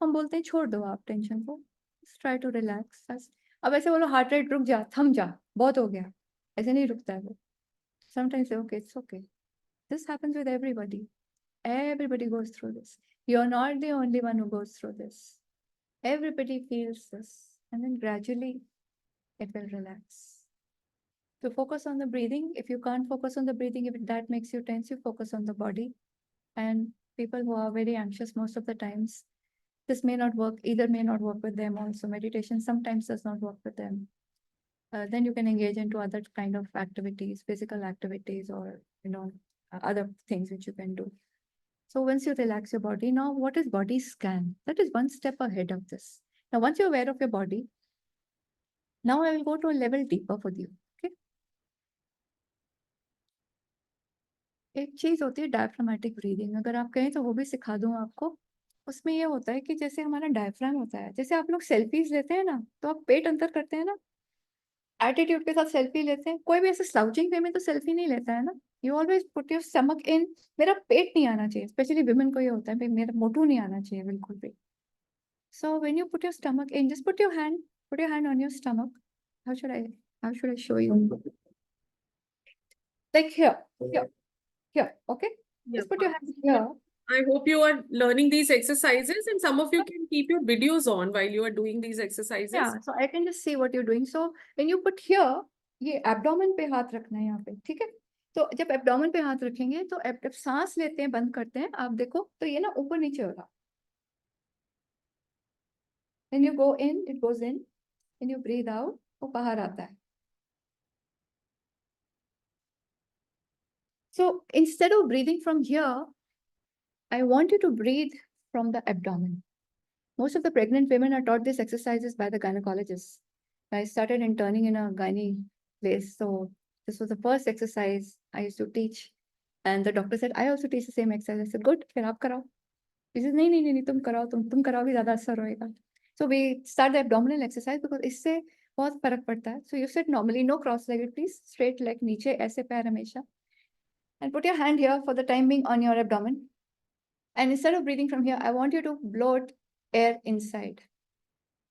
हम बोलते हैं छोड़ दो आप tension को. Just try to relax. अब ऐसे बोलो heart rate रुक जा, थम जा, बहुत हो गया. ऐसे नहीं रुकता है वो. Sometimes say, okay, it's okay. This happens with everybody. Everybody goes through this. You're not the only one who goes through this. Everybody feels this. And then gradually it will relax. So focus on the breathing. If you can't focus on the breathing, if that makes you tense, you focus on the body. And people who are very anxious most of the times, this may not work, either may not work with them also. Meditation sometimes does not work with them. Then you can engage into other kind of activities, physical activities, or other things which you can do. So once you relax your body, now what is body scan? That is one step ahead of this. Now once you're aware of your body, now I will go to a level deeper for you. Okay. एक चीज होती है diaphragmatic breathing. अगर आप कहें तो वो भी सिखा दूं आपको. उसमें ये होता है कि जैसे हमारा डायफ्राम होता है, जैसे आप लोग सेल्फीज लेते हैं ना, तो आप पेट अंदर करते हैं ना, एटीट्यूड के साथ सेल्फी लेते हैं. कोई भी ऐसे स्लाउचिंग वे में तो सेल्फी नहीं लेता है ना. You always put your stomach इन. मेरा पेट नहीं आना चाहिए, स्पेशली विमेन को ये होता है भाई मेरा मोटू नहीं आना चाहिए बिल्कुल भी. सो when you put your stomach in, just put your hand on your stomach. How should I show you? Like here, okay? Yeah. Just put your hands here. I hope you are learning these exercises, and some of you can keep your videos on while you are doing these exercises. Yeah, so I can just see what you're doing. So when you put here, ये abdomen पे हाथ रखना है यहाँ पे, ठीक है? तो जब abdomen पे हाथ रखेंगे तो जब सांस लेते हैं, बंद करते हैं, आप देखो तो ये ना ऊपर नीचे होगा. When you go in, it goes in. When you breathe out, वो बाहर आता है. So instead of breathing from here, I want you to breathe from the abdomen. Most of the pregnant women are taught these exercises by the gynecologists. I started interning in a gynae place, so this was the first exercise I used to teach. And the doctor said, I also teach the same exercise. I said, good, फिर आप कराओ. He said, नहीं, तुम कराओ, तुम कराओगे ज़्यादा असर होएगा. So we start the abdominal exercise because इससे बहुत फर्क पड़ता है. So you sit normally, no cross-legged, please. Straight leg नीचे, ऐसे पैर हमेशा. And put your hand here for the time being on your abdomen. And instead of breathing from here, I want you to blow air inside.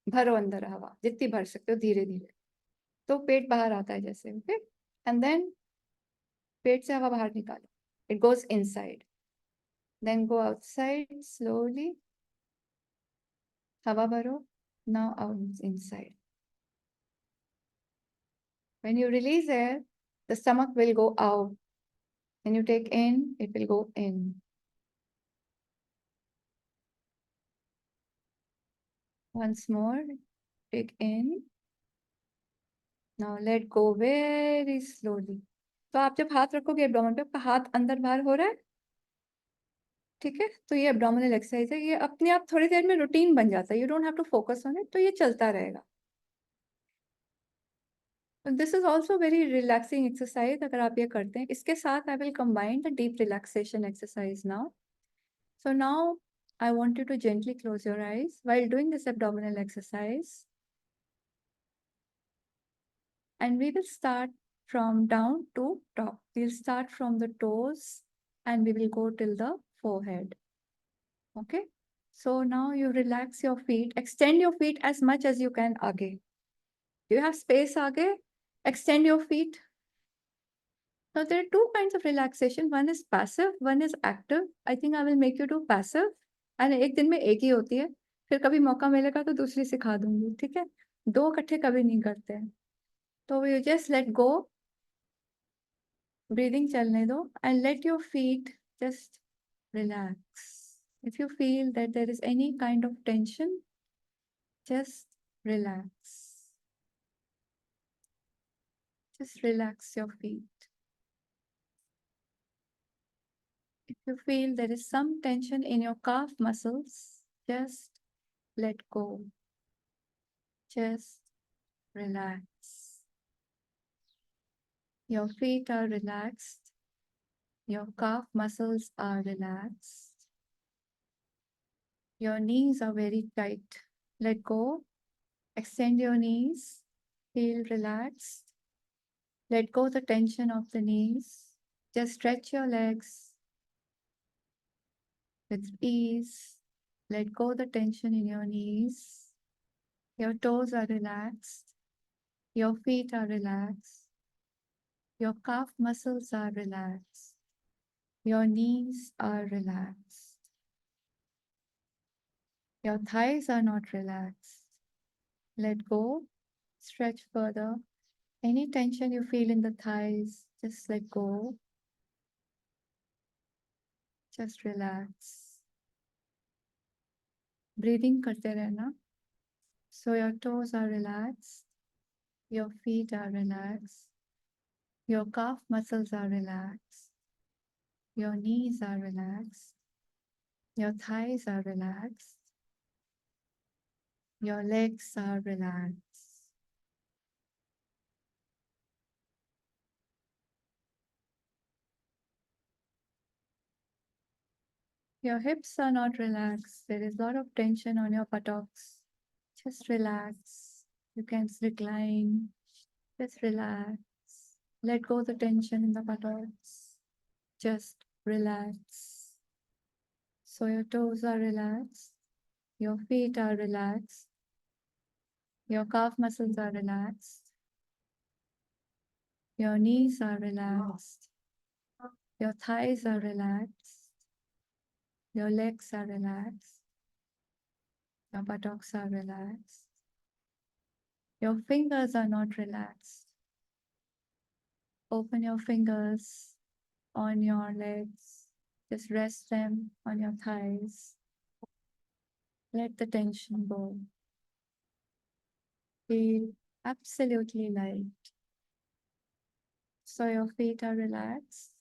भरो अंदर हवा, जितनी भर सकते हो धीरे धीरे. तो पेट बाहर आता है जैसे, okay? And then पेट से हवा बाहर निकालो. It goes inside. Then go outside slowly. हवा भरो. Now out inside. When you release air, the stomach will go out. When you take in, it will go in. Once more, take in. Now let go very slowly. तो आप जब हाथ रखोगे abdomen पे, आपका हाथ अंदर बाहर हो रहा है, ठीक है? तो ये एब्डोमिनल एक्सरसाइज है, ये अपने आप थोड़ी देर में रूटीन बन जाता है, you don't have to focus on it, तो ये चलता रहेगा। This is also very relaxing exercise, अगर आप ये करते हैं। इसके साथ I will combine the deep relaxation exercise now. So now I want you to gently close your eyes while doing this abdominal exercise. And we will start from down to top. We'll start from the toes and we will go till the forehead. Okay. So now you relax your feet, extend your feet as much as you can aage. Do you have space aage? Extend your feet. Now there are two kinds of relaxation. One is passive, one is active. I think I will make you do passive. And एक दिन में एक ही होती है, फिर कभी मौका मिलेगा तो दूसरी सिखा दूंगी, ठीक है? दो इकट्ठे कभी नहीं करते हैं। तो you just let go, breathing चलने दो, and let your feet just relax. If you feel that there is any kind of tension, just relax. Just relax your feet. If you feel there is some tension in your calf muscles, just let go. Just relax. Your feet are relaxed. Your calf muscles are relaxed. Your knees are very tight. Let go. Extend your knees. Feel relaxed. Let go the tension of the knees. Just stretch your legs with ease. Let go the tension in your knees. Your toes are relaxed. Your feet are relaxed. Your calf muscles are relaxed. Your knees are relaxed. Your thighs are not relaxed. Let go. Stretch further. Any tension you feel in the thighs, just let go. Just relax. Breathing karte rehna. So your toes are relaxed. Your feet are relaxed. Your calf muscles are relaxed. Your knees are relaxed. Your thighs are relaxed. Your legs are relaxed. Your hips are not relaxed. There is a lot of tension on your buttocks. Just relax. You can recline. Just relax. Let go the tension in the buttocks. Just relax. So your toes are relaxed. Your feet are relaxed. Your calf muscles are relaxed. Your knees are relaxed. Your thighs are relaxed. Your legs are relaxed. Your buttocks are relaxed. Your fingers are not relaxed. Open your fingers on your legs. Just rest them on your thighs. Let the tension go. Feel absolutely light. So your feet are relaxed.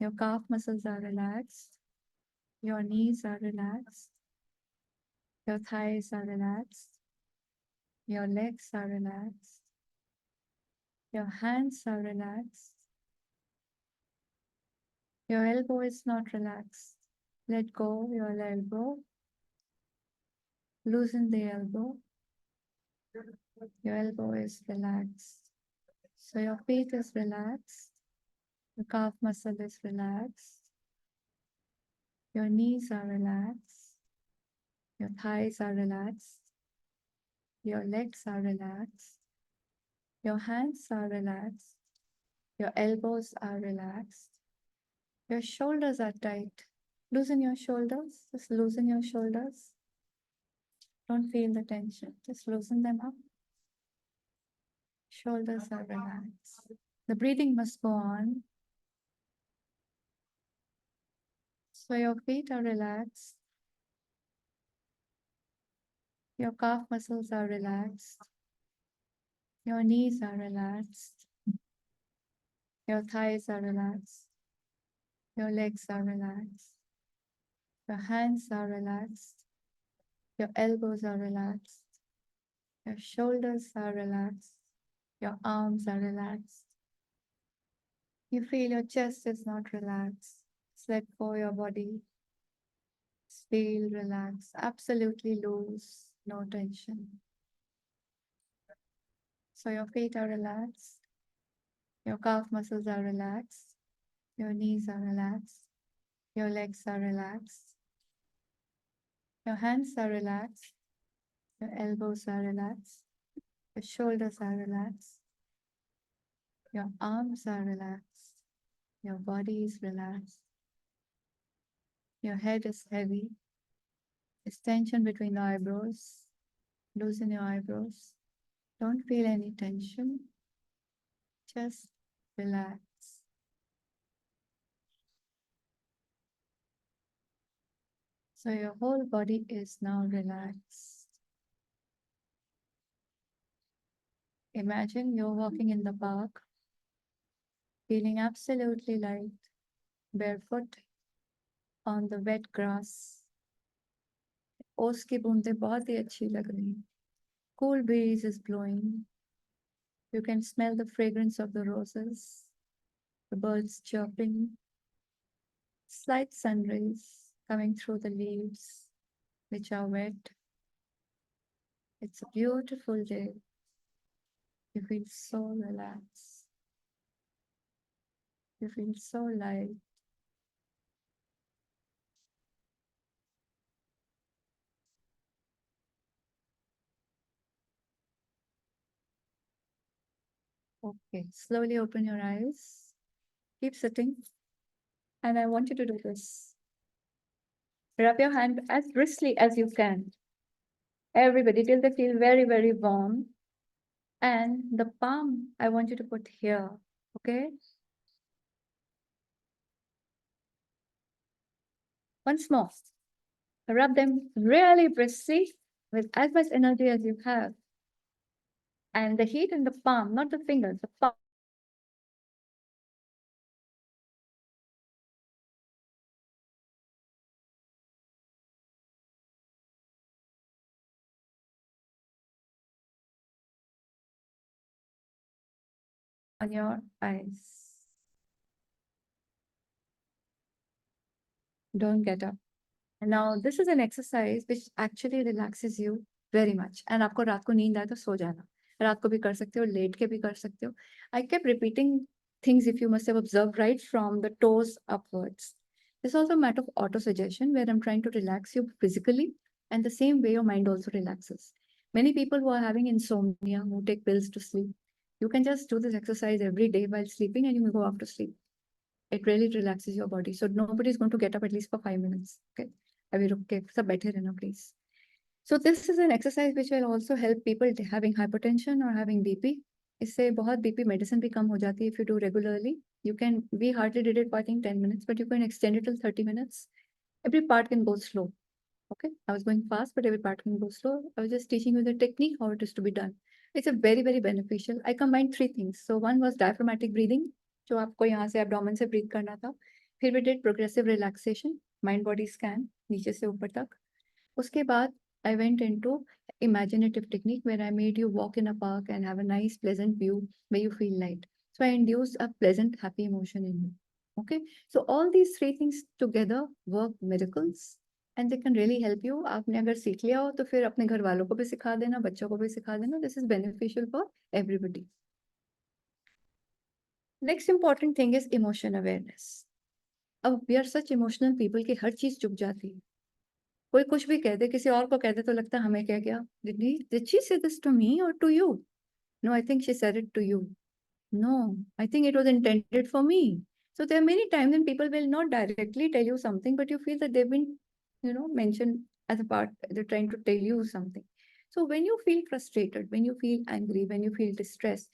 Your calf muscles are relaxed. Your knees are relaxed. Your thighs are relaxed. Your legs are relaxed. Your hands are relaxed. Your elbow is not relaxed. Let go your elbow. Loosen the elbow. Your elbow is relaxed. So your feet is relaxed. The calf muscle is relaxed. Your knees are relaxed. Your thighs are relaxed. Your legs are relaxed. Your hands are relaxed. Your elbows are relaxed. Your shoulders are tight. Loosen your shoulders. Just loosen your shoulders. Don't feel the tension. Just loosen them up. Shoulders are relaxed. The breathing must go on. So your feet are relaxed. Your calf muscles are relaxed. Your knees are relaxed. Your thighs are relaxed. Your legs are relaxed. Your hands are relaxed. Your elbows are relaxed. Your shoulders are relaxed. Your arms are relaxed. You feel your chest is not relaxed. Just let go your body. Just feel relaxed, absolutely loose, no tension. So your feet are relaxed. Your calf muscles are relaxed. Your knees are relaxed. Your legs are relaxed. Your hands are relaxed. Your elbows are relaxed. Your shoulders are relaxed. Your arms are relaxed. Your body is relaxed. Your head is heavy. There's tension between the eyebrows. Loosen your eyebrows. Don't feel any tension. Just relax. So your whole body is now relaxed. Imagine you're walking in the park, feeling absolutely light, barefoot on the wet grass. ओस की बूंदें बहुत ही अच्छी लग रही हैं. Cool breeze is blowing. You can smell the fragrance of the roses, the birds chirping, slight sun rays coming through the leaves, which are wet. It's a beautiful day. You feel so relaxed. You feel so light. Okay, slowly open your eyes. Keep sitting. And I want you to do this. Rub your hand as briskly as you can. Everybody, till they feel very, very warm. And the palm, I want you to put here. Okay? Once more. Rub them really briskly with as much energy as you have. And the heat in the palm, not the fingers, the palm. On your eyes. Don't get up. Now, this is an exercise which actually relaxes you very much. And आपको रात को नींद आए तो सो जाना. रात को भी कर सकते हो, लेट के भी कर सकते हो. I kept repeating things if you must have observed right from the toes upwards. It's also a matter of auto-suggestion where I'm trying to relax you physically and the same way your mind also relaxes. Many people who are having insomnia, who take pills to sleep, you can just do this exercise every day while sleeping and you will go off to sleep. It really relaxes your body. So nobody is going to get up at least for 5 minutes. Okay. अभी रुक के सब बैठे रहना please. So this is an exercise which will also help people having hypertension or having BP. इससे बहुत BP medicine भी कम हो जाती है if you do regularly. You can, we hardly did it for I think 10 minutes, but you can extend it till 30 minutes. Every part can go slow. Okay, I was going fast, but every part can go slow. I was just teaching you the technique, how it is to be done. It's a very, very beneficial. I combined 3 things. So one was diaphragmatic breathing, जो आपको यहाँ से abdomen से breathe करना था. फिर we did progressive relaxation, mind body scan, नीचे से ऊपर तक. उसके बाद I went into imaginative technique where I made you walk in a park and have a nice pleasant view where you feel light. So I induced a pleasant, happy emotion in you. Okay, so all these 3 things together work miracles. And they can really help you. आपने अगर सीख लिया हो तो फिर अपने घर वालों को भी सिखा देना, बच्चों को भी सिखा देना. This is beneficial for everybody. Next important thing is emotion awareness. अब we are such emotional people कि हर चीज चुप जाती है. कोई कुछ भी कह दे, किसी और को कह दे तो लगता है हमें क्या गया. Did she say this to me or to you? No, I think she said it to you. No, I think it was intended for me. So there are many times when people will not directly tell you something, but you feel that they've been, mentioned as a part, they're trying to tell you something. So when you feel frustrated, when you feel angry, when you feel distressed,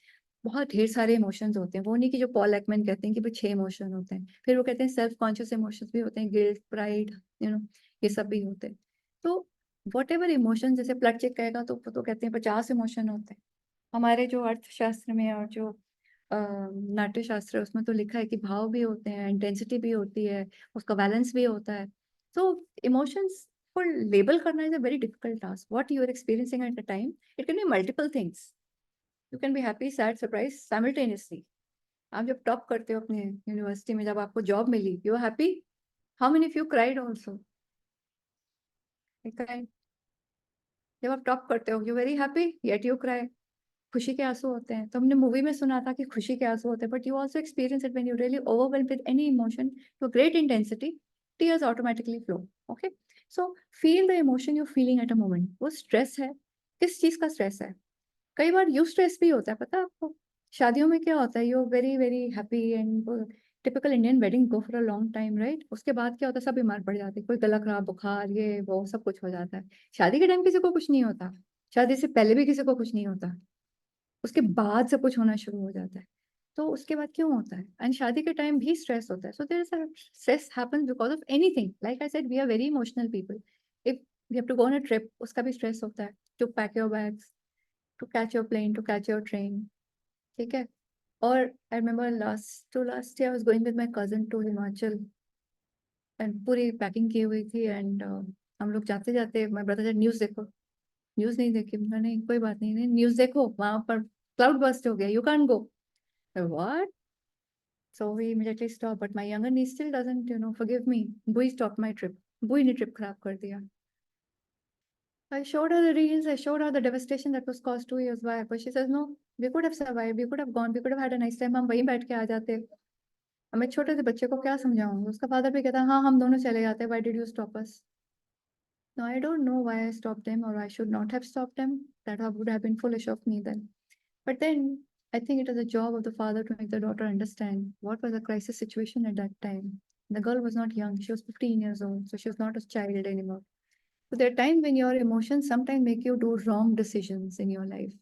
बहुत ढेर सारे emotions होते हैं. वो नहीं कि जो Paul Ekman कहते हैं कि 6 इमोशन होते हैं. फिर वो कहते हैं सेल्फ कॉन्शियस इमोशंस भी होते हैं, गिल्ट, प्राइड, ये सब भी होते हैं. तो वॉट एवर इमोशन, जैसे प्लटचिक कहेगा तो कहते हैं 50 इमोशन होते हैं। हमारे जो अर्थशास्त्र में और जो नाट्य शास्त्र है उसमें तो लिखा है कि भाव भी होते हैं, इंटेंसिटी भी होती है, उसका बैलेंस भी होता है। तो इमोशंस को लेबल करना is a very difficult task. What you are experiencing at the time, it can be multiple things. You can be happy, sad, surprise simultaneously. आप जब टॉप करते हो अपने यूनिवर्सिटी में, जब आपको जॉब मिली, you are happy. How many of you cried also? जब आप टॉप करते हो, you very happy yet you cry. खुशी के आंसू होते हैं। तो हमने मूवी में सुना था कि खुशी के आंसू होते हैं, but you also experience it when you really overwhelmed with any emotion too great intensity, tears automatically flow. Okay, so feel the emotion you feeling at a moment. वो स्ट्रेस है, किस चीज का स्ट्रेस है? कई बार यू स्ट्रेस भी होता है, पता है आपको? शादियों में क्या होता है, you very very happy and typical Indian wedding go for a long time, right? उसके बाद क्या होता है, सब बीमार पड़ जाते हैं, कोई गला खराब, बुखार, ये वो सब कुछ हो जाता है। शादी के टाइम किसी को कुछ नहीं होता, शादी से पहले भी किसी को कुछ नहीं होता, उसके बाद सब कुछ होना शुरू हो जाता है। तो उसके बाद क्यों होता है? एंड शादी के टाइम भी स्ट्रेस होता है। So there is a stress happens because of anything. Like I said, we are very emotional people. If we have to go on a trip, उसका भी स्ट्रेस होता है, to pack your bags, to catch your plane, to catch your train. ठीक है। और I remember last year I was going with my cousin to Himachal, and पूरी packing की हुई थी। एंड हम लोग जाते जाते माय ब्रदर सेड, न्यूज़ देखो। न्यूज़ नहीं देखी? मैंने, नहीं कोई बात नहीं, नहीं न्यूज़ देखो, वहां पर क्लाउड बर्स्ट हो गया, you can go. What? So we immediately stopped, but my younger niece still doesn't, forgive me. Bui stopped my trip. Bui ने trip खराब कर दिया. I showed her the reels. I showed her the devastation that was caused 2 years back. But she says, no, we could have survived. We could have gone. We could have had a nice time. हम वहीं बैठ के आ जाते. अब मैं छोटे से बच्चे को क्या समझाऊंगी? उसका फादर भी कहता, हाँ हम दोनों चले जाते. Why did you stop us? No, I don't know why I stopped them, or I should not have stopped them. That would have been foolish of me then. But then I think it is a job of the father to make the daughter understand what was the crisis situation at that time. The girl was not young, she was 15 years old, so she was not a child anymore. So there are times when your emotions sometimes make you do wrong decisions in your life.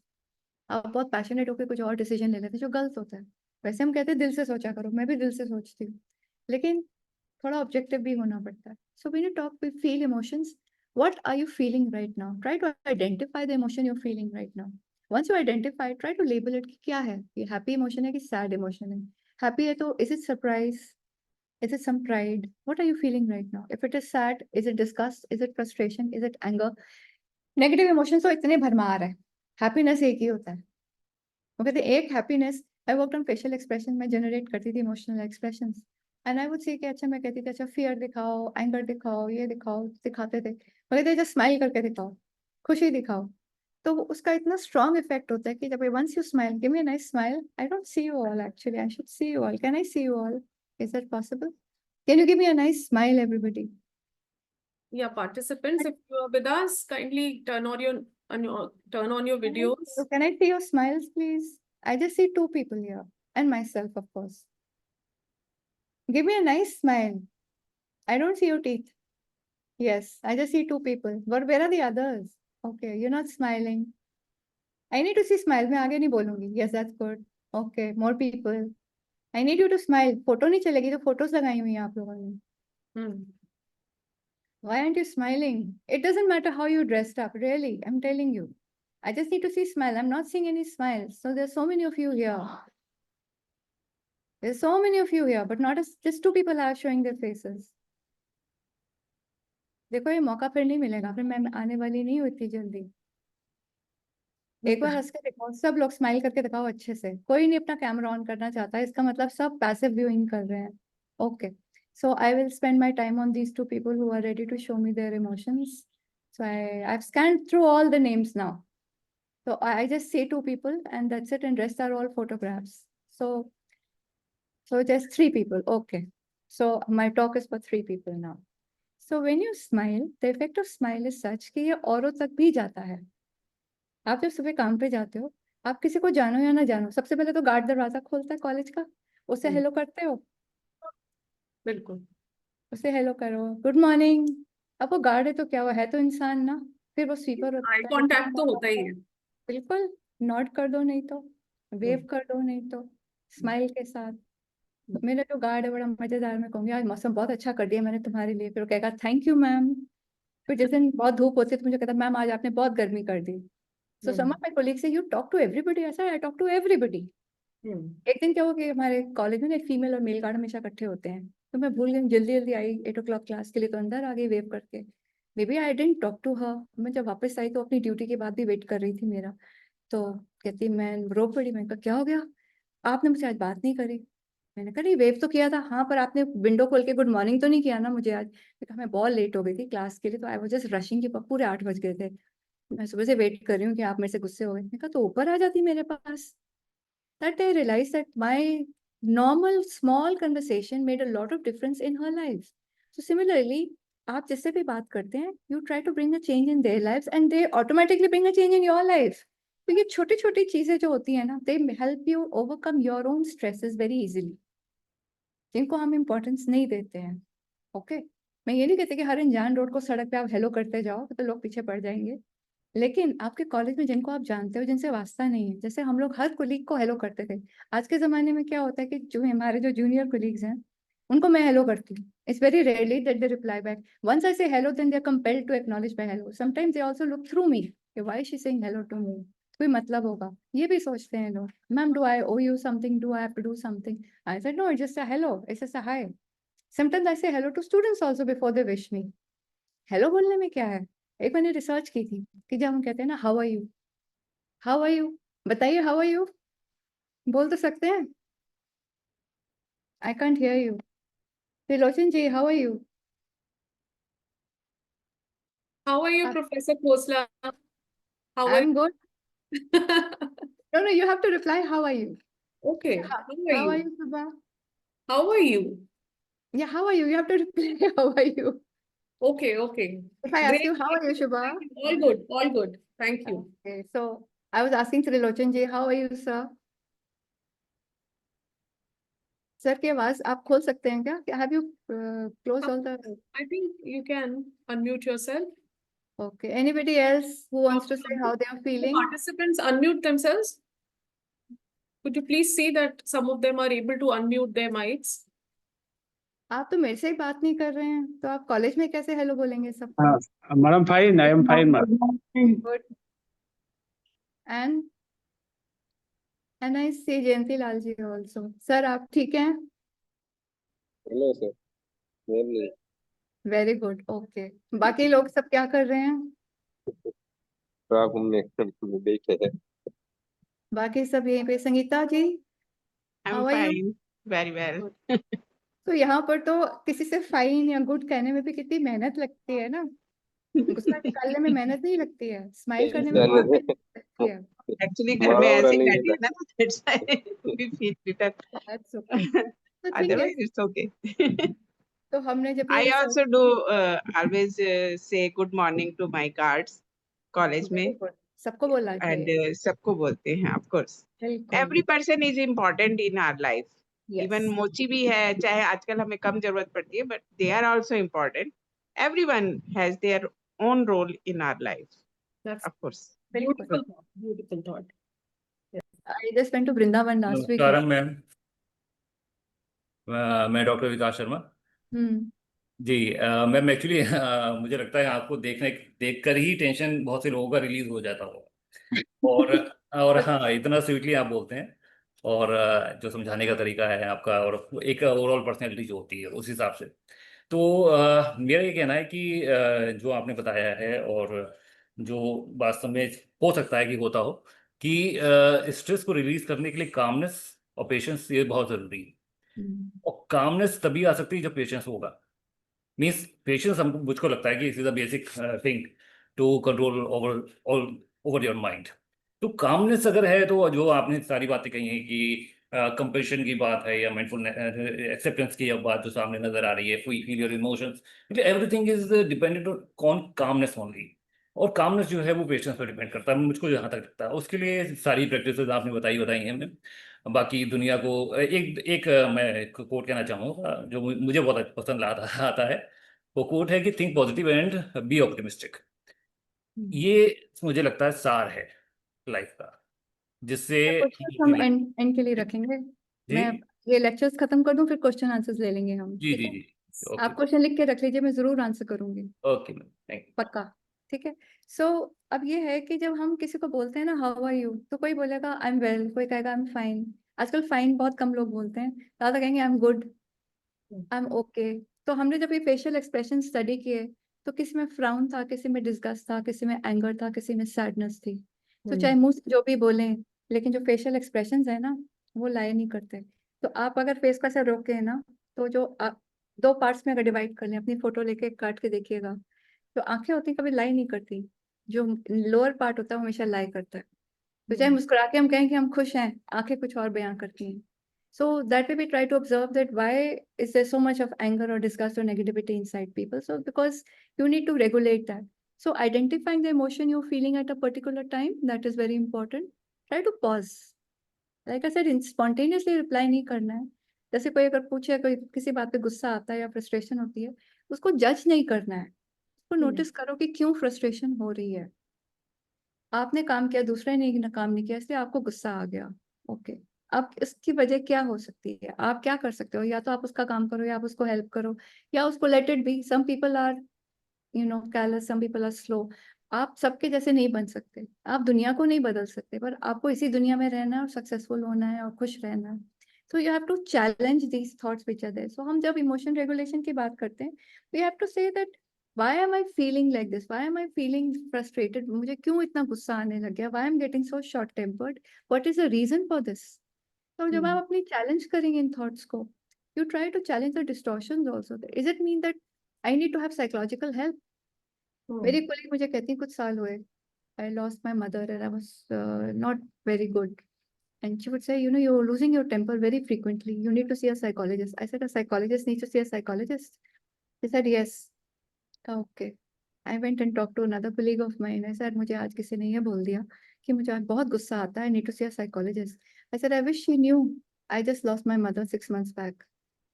आप बहुत passionate होकर कुछ और decision ले लेते हैं जो गलत होता है। वैसे हम कहते हैं दिल से सोचा करो, मैं भी दिल से सोचती हूँ, लेकिन थोड़ा ऑब्जेक्टिव भी होना पड़ता है। So when you talk with feel emotions, what are you feeling right now? Try to identify the emotion you are feeling right now. Once you identify, try to label it कि क्या है ये, happy emotion है कि sad emotion है? Happy है तो is it surprise, is it some pride? What are you feeling right now? If it is sad, is it disgust, is it frustration, is it anger? Negative emotions तो इतने भरमार है, happiness एक ही होता है। वो कहते हैं एक happiness. I worked on facial expression, मैं जनरेट करती थी emotional expressions, and I would see कि अच्छा, मैं कहती थी अच्छा फियर दिखाओ, एंगर दिखाओ, ये दिखाओ, दिखाते थे। वो कहते जस्ट स्माइल करके दिखाओ, खुशी दिखाओ। तो उसका इतना स्ट्रॉन्ग इफेक्ट होता है कि जब once you smile, give me a nice smile, I don't see you all, actually I should see you all, can I see you all, is that possible? Can you give me a nice smile everybody? Yeah, participants, if you are with us, kindly turn on your videos. Can I see your smiles please? I just see two people here and myself, of course. Give me a nice smile. I don't see your teeth. Yes, I just see two people. But where are the others? Okay, you're not smiling. I need to see smile. मैं आगे नहीं बोलूंगी. Yes, that's good. Okay, more people. I need you to smile. Photo नहीं चलेगी तो photos लगाई हुई हैं आप लोगों ने. Hmm. Why aren't you smiling? It doesn't matter how you dressed up, really. I'm telling you. I just need to see smile. I'm not seeing any smiles. So there's so many of you here. There's so many of you here, but not just two people are showing their faces. देखो ये मौका फिर नहीं मिलेगा, फिर मैं आने वाली नहीं हूँ इतनी जल्दी। एक बार हंस के दिखाओ, सब लोग स्माइल करके दिखाओ अच्छे से। कोई नहीं अपना कैमरा ऑन करना चाहता है, इसका मतलब सब पैसिव व्यूइंग कर रहे हैं। Okay, so I will spend my time on these two people who are ready to show me their emotions. So I I've scanned through all the names now. So I just say two people and that's it, and rest are all photographs. So just three people. Okay. So my talk is for three people now. So when you smile, the effect of smile is such कि ये औरों तक भी जाता है। आप जब सुबह काम पे जाते हो, आप किसी को जानो या ना जानो, सबसे पहले तो गार्ड दरवाजा खोलता है कॉलेज का, उससे हेलो करते हो, बिल्कुल। उससे हेलो करो, गुड मॉर्निंग। अब वो गार्ड है तो क्या हुआ, है तो इंसान ना। फिर वो स्वीपर आई होता है, कांटेक्ट तो होता ही है। बिल्कुल नॉड कर दो, नहीं तो वेव कर दो, नहीं तो स्माइल के साथ। मेरा जो गार्ड है बड़ा मजेदार, मैं कहूंगी आज मौसम बहुत अच्छा कर दिया मैंने तुम्हारे लिए, फिर वो कहेगा थैंक यू मैम। फिर जिस दिन बहुत धूप होती है तो मुझे कहता मैम आज आपने बहुत गर्मी कर दी। सो सम ऑफ माय कोलीग से यू टॉक टू एवरीबडी, ऐसा आई टॉक टू एवरीबडी। एक दिन क्या हुआ कि हमारे कॉलेज में ना एक फीमेल और मेल गार्ड हमेशा इकट्ठे होते हैं, तो मैं भूल गई, जल्दी जल्दी आई 8 o'clock क्लास के लिए, तो अंदर आ गई वेव करके। Maybe I didn't talk to her. मैं जब वापस आई तो अपनी ड्यूटी के बाद भी वेट कर रही थी मेरा। तो कहती मैं रो पड़ी। मैंने कहा क्या हो गया, आपने मुझे आज बात नहीं करी। मैंने कहा नहीं वेव तो किया था, हाँ पर आपने विंडो खोल के गुड मॉर्निंग तो नहीं किया ना मुझे आज। मैंने कहा मैं बहुत लेट हो गई थी क्लास के लिए, तो आई वाज जस्ट रशिंग, के पूरे 8 बज गए थे। मैं सुबह से वेट कर रही हूँ कि आप मेरे से गुस्से हो गए। मैंने कहा तो ऊपर आ जाती मेरे पास। That I realized that my normal small conversation made a lot of difference in her life. So similarly, आप जिससे भी बात करते हैं, you try to bring a change in their lives and they automatically bring a change in your life. तो ये छोटी छोटी चीजें जो होती है ना, they help you overcome your own stresses very easily, जिनको हम इम्पोर्टेंस नहीं देते हैं। ओके मैं ये नहीं कहती कि हर अनजान रोड को सड़क पे आप हेलो करते जाओ तो लोग पीछे पड़ जाएंगे, लेकिन आपके कॉलेज में जिनको आप जानते हो, जिनसे वास्ता नहीं है, जैसे हम लोग हर कुलीग को हेलो करते थे। आज के जमाने में क्या होता है कि जो हमारे जो जूनियर कुलीग्स हैं उनको मैं हेलो करती हूँ। It's very rarely that they reply back. Once I say hello then they are compelled to acknowledge my hello. Sometimes they also look through me कि why she saying hello to me, कोई मतलब होगा, ये भी सोचते हैं लोग। Ma'am do I owe you something, do I have to do something? I said no, it's just a hello, it's just a hi. Sometimes I say hello to students also before they wish me. Hello बोलने में क्या है? एक मैंने research की थी कि जब हम कहते हैं ना how are you, how are you, बताइए हाउ आर यू, बोल तो सकते हैं? I can't hear you. Trilochan ji how are you? How are you, Professor Khosla? How I are am good. you? No no, you have to reply how are you. Okay, how are how are you? You सुबह? How are you? या how are you have to reply how are you. Okay, okay. If I ask Great. You how are you Shubha? Thank you. All good, all good. Thank you. Okay, so I was asking Trilochan ji how are you sir? Sir की आवाज आप खोल सकते हैं क्या? Have you close all the? I think you can unmute yourself. Okay anybody else who wants to say how they are The feeling? participants unmute themselves. Could you please see that some of them are able to unmute their mics? आप तो मेरे से ही बात नहीं कर रहे हैं, तो आप कॉलेज में कैसे हेलो बोलेंगे सबको? Madam fine, I am fine, madam. Good. And I see Jayanti Lal ji also. Sir, आप ठीक हैं? Hello sir, very Very good. Okay. बाकी लोग सब क्या कर रहे हैं? खराब हमने देखे है। बाकी सब यहीं पे। संगीता जी I'm how are you? fine, very well. तो यहाँ पर तो किसी से फाइन या गुड कहने में भी कितनी मेहनत लगती है ना। गुस्सा निकालने में मेहनत नहीं लगती है, स्माइल करने में बहुत मेहनत लगती है। Actually, घर में मुहावरा ऐसे नहीं बैठे मिला। हैं ना, that's why we feel bitter. That's okay. The thing Otherwise, is, it's okay. तो हमने जब I ये also do always say good morning to my guards college Very में, good. सबको बोलना and चाहिए। सबको बोलते हैं, of course. बिल्कुल। Every person is important in our life. Yes. Even मोची भी है, चाहे आजकल हमें कम जरूरत पड़ती है, but they are also important. Everyone has their own role in our life, That's of course. बिल्कुल। beautiful thought. Beautiful thought. I just went to Vrindavan last week. नमस्कारम मैम। मैं डॉक्टर विकास शर्मा। हम्म। जी मैम एक्चुअली मुझे लगता है आपको देखकर ही टेंशन बहुत से लोगों का रिलीज हो जाता होगा। और हाँ इतना स्वीटली आप बोलते हैं, और जो समझाने का तरीका है आपका, और एक ओवरऑल पर्सनैलिटी जो होती है उस हिसाब से। तो मेरा ये कहना है कि जो आपने बताया है, और जो वास्तव में हो सकता है कि होता हो, कि स्ट्रेस को रिलीज करने के लिए कामनेस और पेशेंस ये बहुत ज़रूरी है। और कामनेस तभी आ सकती है जब पेशेंस होगा। मीन्स पेशेंस हमको मुझको लगता है कि it is a basic thing to control over over your mind. तो कामनेस अगर है तो जो आपने सारी बातें कही हैं कि कंपेशन की बात है या माइंडफुलनेस एक्सेप्टेंस की बात जो सामने नजर आ रही है, feel your emotions, everything is dependent on calmness only. और कामनेस जो है वो पेशेंस पर डिपेंड करता है, मुझको जहाँ तक लगता है। उसके लिए सारी प्रैक्टिसेस आपने बताई हैं हमें। बाकी दुनिया को एक एक मैं एक कोट कहना चाहूँगा जो मुझे बहुत पसंद आता है। वो कोट है कि think positive and be optimistic. ये मुझे लगता है सार है लाइफ का, जिससे क्वेश्चन हम एंड के लिए रखेंगे। जी मैं ये लेक्चर्स खत्म कर दूं, फिर क्वेश्चन आंसर्स ले लेंगे हम, जी ठीक जी है? जी ओके आप क्वेश्चन लिख के रख लीजिए, मैं जरूर आंसर करूंगी, ओके मैम, थैंक यू। पक्का। ठीक है। सो अब ये है कि जब हम किसी को बोलते हैं ना हाउ आर यू, तो कोई बोलेगा आई एम वेल, कोई कहेगा आई एम फाइन। आजकल फाइन बहुत कम लोग बोलते हैं, ज्यादा कहेंगे आई am good, I am okay. तो हमने जब ये फेशियल एक्सप्रेशन स्टडी किए, तो किसी में फ्राउन था, किसी में डिस्गस्ट था, किसी में एंगर था, किसी में सैडनेस थी। तो चाहे मुंह से जो भी बोले, लेकिन जो फेशियल एक्सप्रेशंस है ना, वो लाए नहीं करते। तो आप अगर फेस को ऐसे रोके ना, तो जो आप दो पार्ट्स में अगर डिवाइड कर लें, अपनी फोटो लेके काट के देखिएगा, तो आंखें होती कभी लाई नहीं करती, जो लोअर पार्ट होता है वो हमेशा लाई करता है। तो चाहे मुस्कुरा के हम कहें कि हम खुश हैं, आंखें कुछ और बयां करती हैं। So that way we try to observe that why is there so much of anger or disgust or negativity inside people. So because you need to regulate that. So identifying the emotion you're feeling at a particular time, that is very important. Try to pause. Like I said, spontaneously reply नहीं करना है। जैसे कोई अगर पूछे, कोई किसी बात पे गुस्सा आता है या फ्रस्ट्रेशन होती है, उसको जज नहीं करना है। उसको नोटिस करो कि क्यों फ्रस्ट्रेशन हो रही है। आपने काम किया, दूसरे ने काम नहीं किया, इसलिए आपको गुस्सा आ गया। ओके, अब इसकी वजह क्या हो सकती है? आप क्या कर सकते हो? या तो आप उसका काम करो, या आप उसको हेल्प करो, या उसको let it be. Some people are careless, some people are slow. आप सबके जैसे नहीं बन सकते, आप दुनिया को नहीं बदल सकते, पर आपको इसी दुनिया में रहना है और सक्सेसफुल होना है और खुश रहना है। तो you have to challenge these thoughts which are there. So हम जब इमोशन रेगुलेशन की बात करते हैं, we have to say that why am I feeling like this? Why am I feeling frustrated? मुझे क्यों इतना गुस्सा आने लग गया? Why I'm getting so short tempered? What is the reason for this? तो जब आप अपनी चैलेंज करेंगे इन थॉट्स को, you try to challenge the distortions also. Is it mean that I need to have psychological help? मेरी colleague मुझे कहती है कुछ साल हुए, I lost my mother and I was not very good. And she would say, you're losing your temper very frequently. You need to see a psychologist. I said, a psychologist needs to see a psychologist? She said, yes. Okay, I went and talk to another colleague of mine. I said, मुझे आज किसी ने ये बोल दिया कि मुझे आज बहुत गुस्सा आता है, I need to see a psychologist. I said, I wish she knew I just lost my mother 6 months back,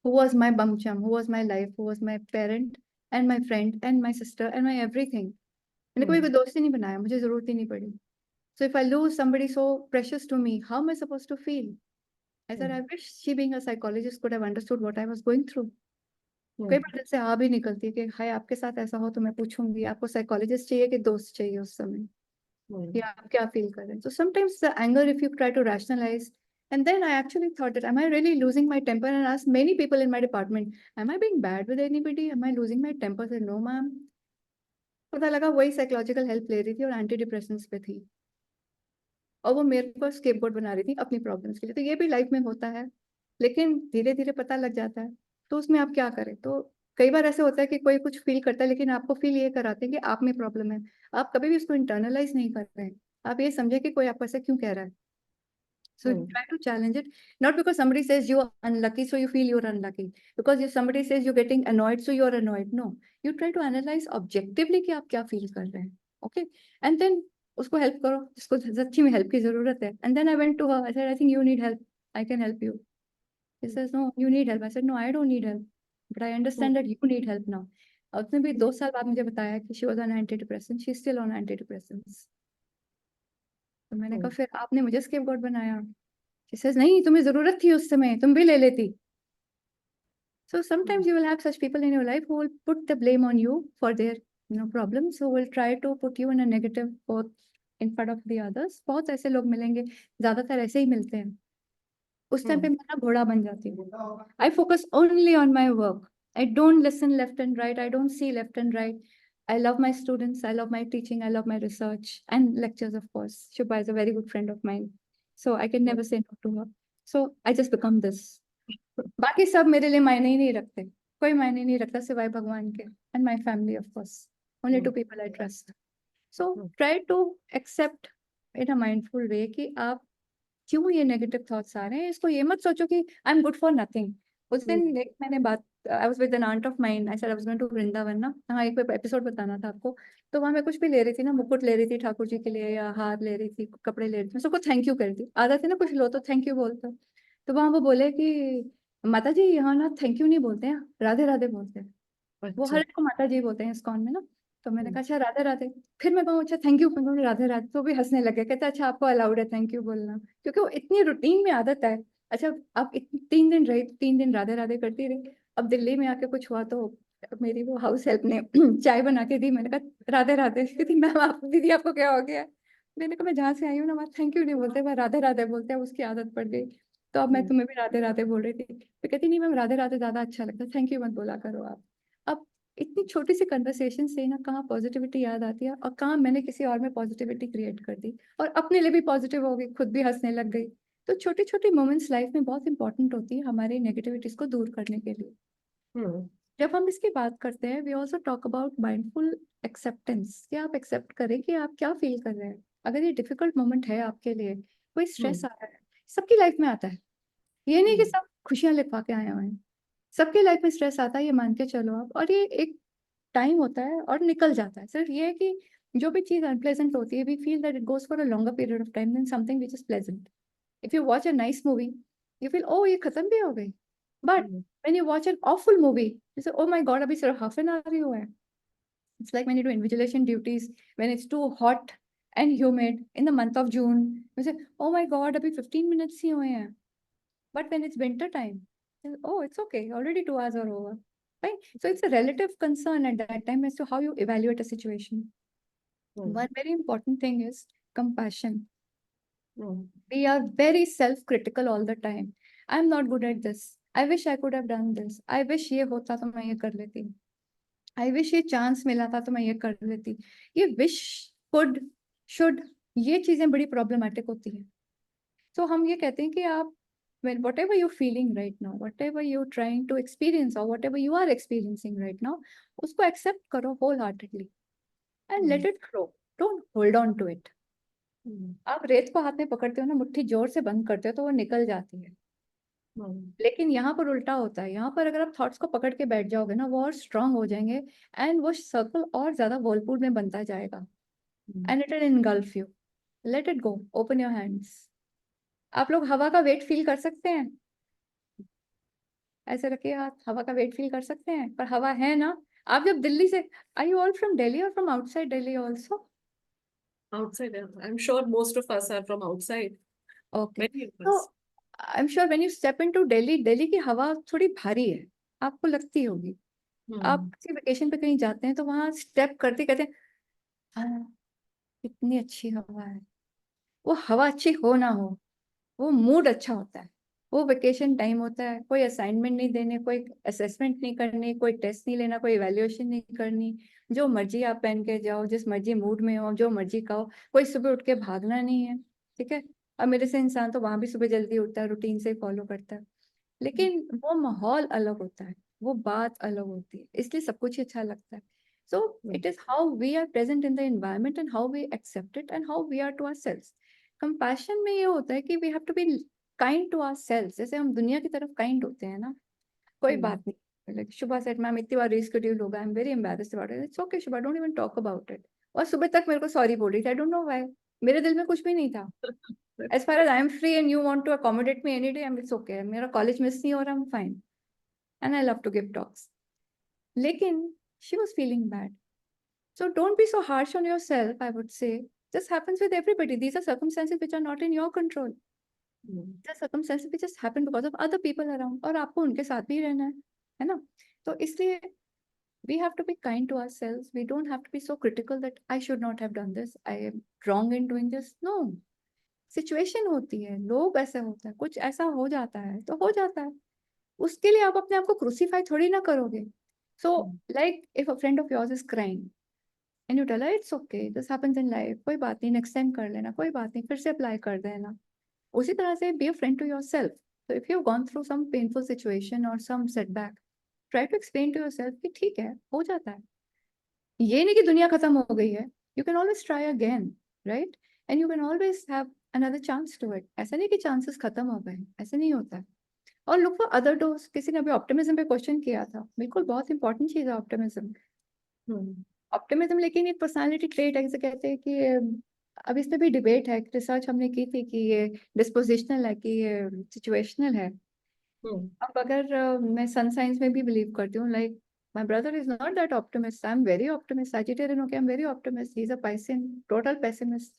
who was my bum chum, who was my life, who was my parent and my friend and my sister and my everything. मैंने कभी कोई दोस्त ही नहीं बनाया, मुझे जरूरत ही नहीं पड़ी। So if I lose somebody so precious to me, how am I supposed to feel? I said, I wish she being a psychologist could have understood what I was going through. कई बार दिल से आ भी निकलती है कि हाय आपके साथ ऐसा हो तो मैं पूछूंगी। आपको साइकोलॉजिस्ट चाहिए कि दोस्त चाहिए उस समय, कि आप क्या फील कर रहे हैं? So sometimes the anger, if you try to rationalize, and then I actually thought that, am I really losing my temper? And asked many people in my department, am I being bad with anybody? Am I losing my temper? I said, no ma'am. पता लगा वही psychological help ले रही थी और anti depressions पे थी, और वो मेरे को स्केपगोट बना रही थी अपनी प्रॉब्लम्स के लिए। तो ये भी लाइफ में होता है, लेकिन धीरे धीरे पता लग जाता है। तो उसमें आप क्या करें? तो कई बार ऐसे होता है कि कोई कुछ फील करता है, लेकिन आपको फील ये कराते हैं कि आप में प्रॉब्लम है। आप कभी भी उसको इंटरनलाइज नहीं कर रहे हैं, आप ये समझे कि कोई आपको ऐसा क्यों कह रहा है। So try to challenge it, not because somebody says you are unlucky, so you feel you're unlucky. Because if somebody says you're getting annoyed, so you're annoyed. No, you try to analyze objectively कि आप क्या feel कर रहे हैं. Okay, and then उसको help करो, जिसको सच्ची में help की जरूरत है. And then I went to her. I said, I think you need help. I can help you. She says, no, you need help. I said, no, I don't need help, but I understand that you need help now. उसने भी 2 साल बाद मुझे बताया कि she was on antidepressants. She's still on antidepressants. तो मैंने कहा फिर आपने मुझे स्केपगोट बनाया। She says, नहीं, तुम्हें जरूरत थी उस समय, तुम भी ले लेती। So sometimes you will have such people in your life who will put the blame on you for their problems, who will try to put you in a negative both in front of the others. बहुत ऐसे लोग मिलेंगे, ज्यादातर ऐसे ही मिलते हैं। उस time पे मैं ना घोड़ा बन जाती हूँ। I focus only on my work. I don't listen left and right. I don't see left and right. I love my students. I love my teaching. I love my research and lectures, of course. Shubha is a very good friend of mine, so I can never say no to her. So I just become this. बाकी सब मेरे लिए मायने ही नहीं रखते, कोई मायने नहीं रखता सिवाय भगवान के and my family, of course. Only 2 people I trust. So try to accept in a mindful way कि आप क्यों ये नेगेटिव थॉट्स आ रहे हैं। इसको ये मत सोचो कि I am good for nothing. उस दिन एक मैंने बात, I was with an aunt of mine, I said I was going to Vrindavan ना, हाँ एक एपिसोड बताना था आपको। तो वहां मैं कुछ भी ले रही थी ना, मुकुट ले रही थी ठाकुर जी के लिए, या हार ले रही थी, कपड़े ले रही थी, मैं सबको थैंक यू कर रही थी। आदत है ना कुछ लो तो थैंक यू बोलते। तो वहां वो बोले कि माता जी यहाँ ना थैंक यू नहीं बोलते हैं, राधे राधे बोलते हैं। वो हर एक को माता जी बोलते हैं इस्कॉन में ना। तो मैंने कहा अच्छा राधे राधे। फिर मैं कहूँ अच्छा थैंक यू, मैं राधे राधे, तो भी हंसने लगे, कहते अच्छा आपको अलाउड है थैंक यू बोलना, क्योंकि वो इतनी रूटीन में आदत है। अच्छा आप 3 दिन रही, 3 दिन राधे राधे करती रही, अब दिल्ली में आके कुछ हुआ तो मेरी वो हाउस हेल्प ने चाय बना के दी, मैंने कहा राधे राधे। कहती मैम आप दीदी आपको क्या हो गया? मैंने कहा मैं जहाँ से आई हूँ ना वहाँ थैंक यू नहीं बोलते, मैं राधे राधे बोलते हैं, उसकी आदत पड़ गई, तो अब मैं तुम्हें भी राधे राधे बोल रही थी। तो कहती नहीं मैम राधे राधे ज्यादा अच्छा लगता है, थैंक यू मत बोला करो आप। अब इतनी छोटी सी कन्वर्सेशन से ना कहाँ पॉजिटिविटी याद आती है और कहाँ मैंने किसी और में पॉजिटिविटी क्रिएट कर दी और अपने लिए भी पॉजिटिव हो गई, खुद भी हंसने लग गई। तो छोटी छोटी मोमेंट्स लाइफ में बहुत इंपॉर्टेंट होती है हमारे नेगेटिविटीज को दूर करने के लिए। जब हम इसकी बात करते हैं we also talk about mindful acceptance, कि आप एक्सेप्ट करें कि आप क्या फील कर रहे हैं। अगर ये डिफिकल्ट मोमेंट है आपके लिए, कोई स्ट्रेस आ रहा है, सबकी लाइफ में आता है, ये नहीं कि सब खुशियां लिखवा के आए हुए हैं, सबके लाइफ में स्ट्रेस आता है, ये मान के चलो आप। और ये एक टाइम होता है और निकल जाता है। सिर्फ ये है कि जो भी चीज अनप्लेजेंट होती है we feel that it goes for a longer period of time than something which is pleasant. If you watch a nice movie you feel oh ये खत्म भी हो गई, but when you watch an awful movie you say oh my god abhi sirf half an hour hi hua hai. It's like when you do invigilation duties when it's too hot and humid in the month of June you say oh my god abhi 15 minutes hi hue hain, but when it's winter time oh it's okay already 2 hours are over, right? So it's a relative concern at that time as to how you evaluate a situation. One very important thing is compassion. We are very self-critical all the time. I'm not good at this. I wish I could have done this. I wish ये होता तो मैं ये कर लेती. I wish ये chance मिला था तो मैं ये कर लेती. ये wish, could, should, ये चीजें बड़ी प्रॉब्लमेटिक होती हैं. तो हम ये कहते हैं कि आप when whatever you're feeling right now, whatever you're trying to experience or whatever you are experiencing right now, उसको accept करो wholeheartedly and let it flow. Don't hold on to it. आप रेत को हाथ में पकड़ते हो ना, मुट्ठी जोर से बंद करते हो तो वो निकल जाती है, लेकिन यहाँ पर उल्टा होता है। यहाँ पर अगर आप थॉट्स को पकड़ के बैठ जाओगे ना वो और स्ट्रांग हो जाएंगे एंड वो सर्कल और ज्यादा वर्लपूल में बनता जाएगा and it will engulf you. Let it go, open your hands. आप लोग हवा का वेट फील कर सकते हैं? ऐसे रखिए हाथ, हवा का वेट फील कर सकते हैं, पर हवा है ना. आप जब दिल्ली से, are you all from Delhi और from outside Delhi also? Outside, I'm sure most of us are from outside. Okay, Many of तो us. I am sure when you step into Delhi, Delhi की हवा थोड़ी भारी है, आपको लगती होगी. आप किसी वेकेशन पे कहीं जाते हैं तो वहां स्टेप करते कहते हैं हाँ कितनी अच्छी हवा है. वो हवा अच्छी हो ना हो, वो मूड अच्छा होता है. वो वेकेशन टाइम होता है, कोई असाइनमेंट नहीं देने, कोई असेसमेंट नहीं करनी, कोई टेस्ट नहीं लेना, कोई इवैल्यूएशन नहीं करनी. जो मर्जी आप पहन के जाओ, जिस मर्जी मूड में हो, जो मर्जी खाओ, कोई सुबह उठ के भागना नहीं है. ठीक है, और मेरे से इंसान तो वहां भी सुबह जल्दी उठता है, रूटीन से फॉलो करता है, लेकिन वो माहौल अलग होता है, वो बात अलग होती है, इसलिए सब कुछ ही अच्छा लगता है. So it is how we are present in the environment and how we accept it and how we are to ourselves. Compassion में ये होता है कि we have to be kind to ourselves. जैसे हम दुनिया की तरफ काइंड होते हैं ना, कोई बात नहीं, लाइक शुभा सेड मैम इतनी बार रीशेड्यूल होगा, I am very embarrassed about it. It's okay Shubha, don't even talk about it. और सुबह तक मेरे को सॉरी बोल रही थी, आई डोंट नो व्हाई, मेरे दिल में कुछ भी नहीं था. As far as I'm free and you want to accommodate me any day, it's okay. मेरा कॉलेज मिस नहीं हो रहा, I'm fine. And I love to give talks. लेकिन she was feeling bad. So don't be so harsh on yourself, I would say. This happens with everybody. These are circumstances which are not in your control. These are circumstances which just happen because of other people around. और आपको उनके साथ भी रहना है ना? तो इसलिए we have to be kind to ourselves. We don't have to be so critical that I should not have done this. I am wrong in doing this. No. Situation होती है, लोग ऐसे होता है, कुछ ऐसा हो जाता है तो हो जाता है. उसके लिए आप अपने आप को क्रूसीफाई थोड़ी ना करोगे. So like if a friend of yours is crying and you tell her it's okay, this happens in life, कोई बात नहीं, नेक्स्ट टाइम कर लेना, कोई बात नहीं, फिर से अप्लाई कर देना. उसी तरह से be a friend to yourself. So if you have gone through some painful situation और some setback, try to explain to yourself कि ठीक है, हो जाता है. ये नहीं कि दुनिया खत्म हो गई है. You can always try again, right? And you can always have another chance to it. ऐसा नहीं कि चांसेस खत्म हो गए, ऐसा नहीं होता है. और लुक फॉर अदर डोर्स. किसी ने अभी ऑप्टिमिज्म पे क्वेश्चन किया था, बिल्कुल बहुत इंपॉर्टेंट चीज है ऑप्टिमिज्म. ऑप्टिमिज्म लेकिन एक पर्सनालिटी ट्रेट है, जैसे कहते हैं कि अब इस पे भी डिबेट है, रिसर्च हमने की थी कि ये डिस्पोजिशनल है कि ये सिचुएशनल है. अब अगर मैं सन साइंस में भी बिलीव करती हूँ, like my brother is not that optimist. I'm very optimist. Sagittarian okay, I'm very optimist. He's a Piscean, total pessimist.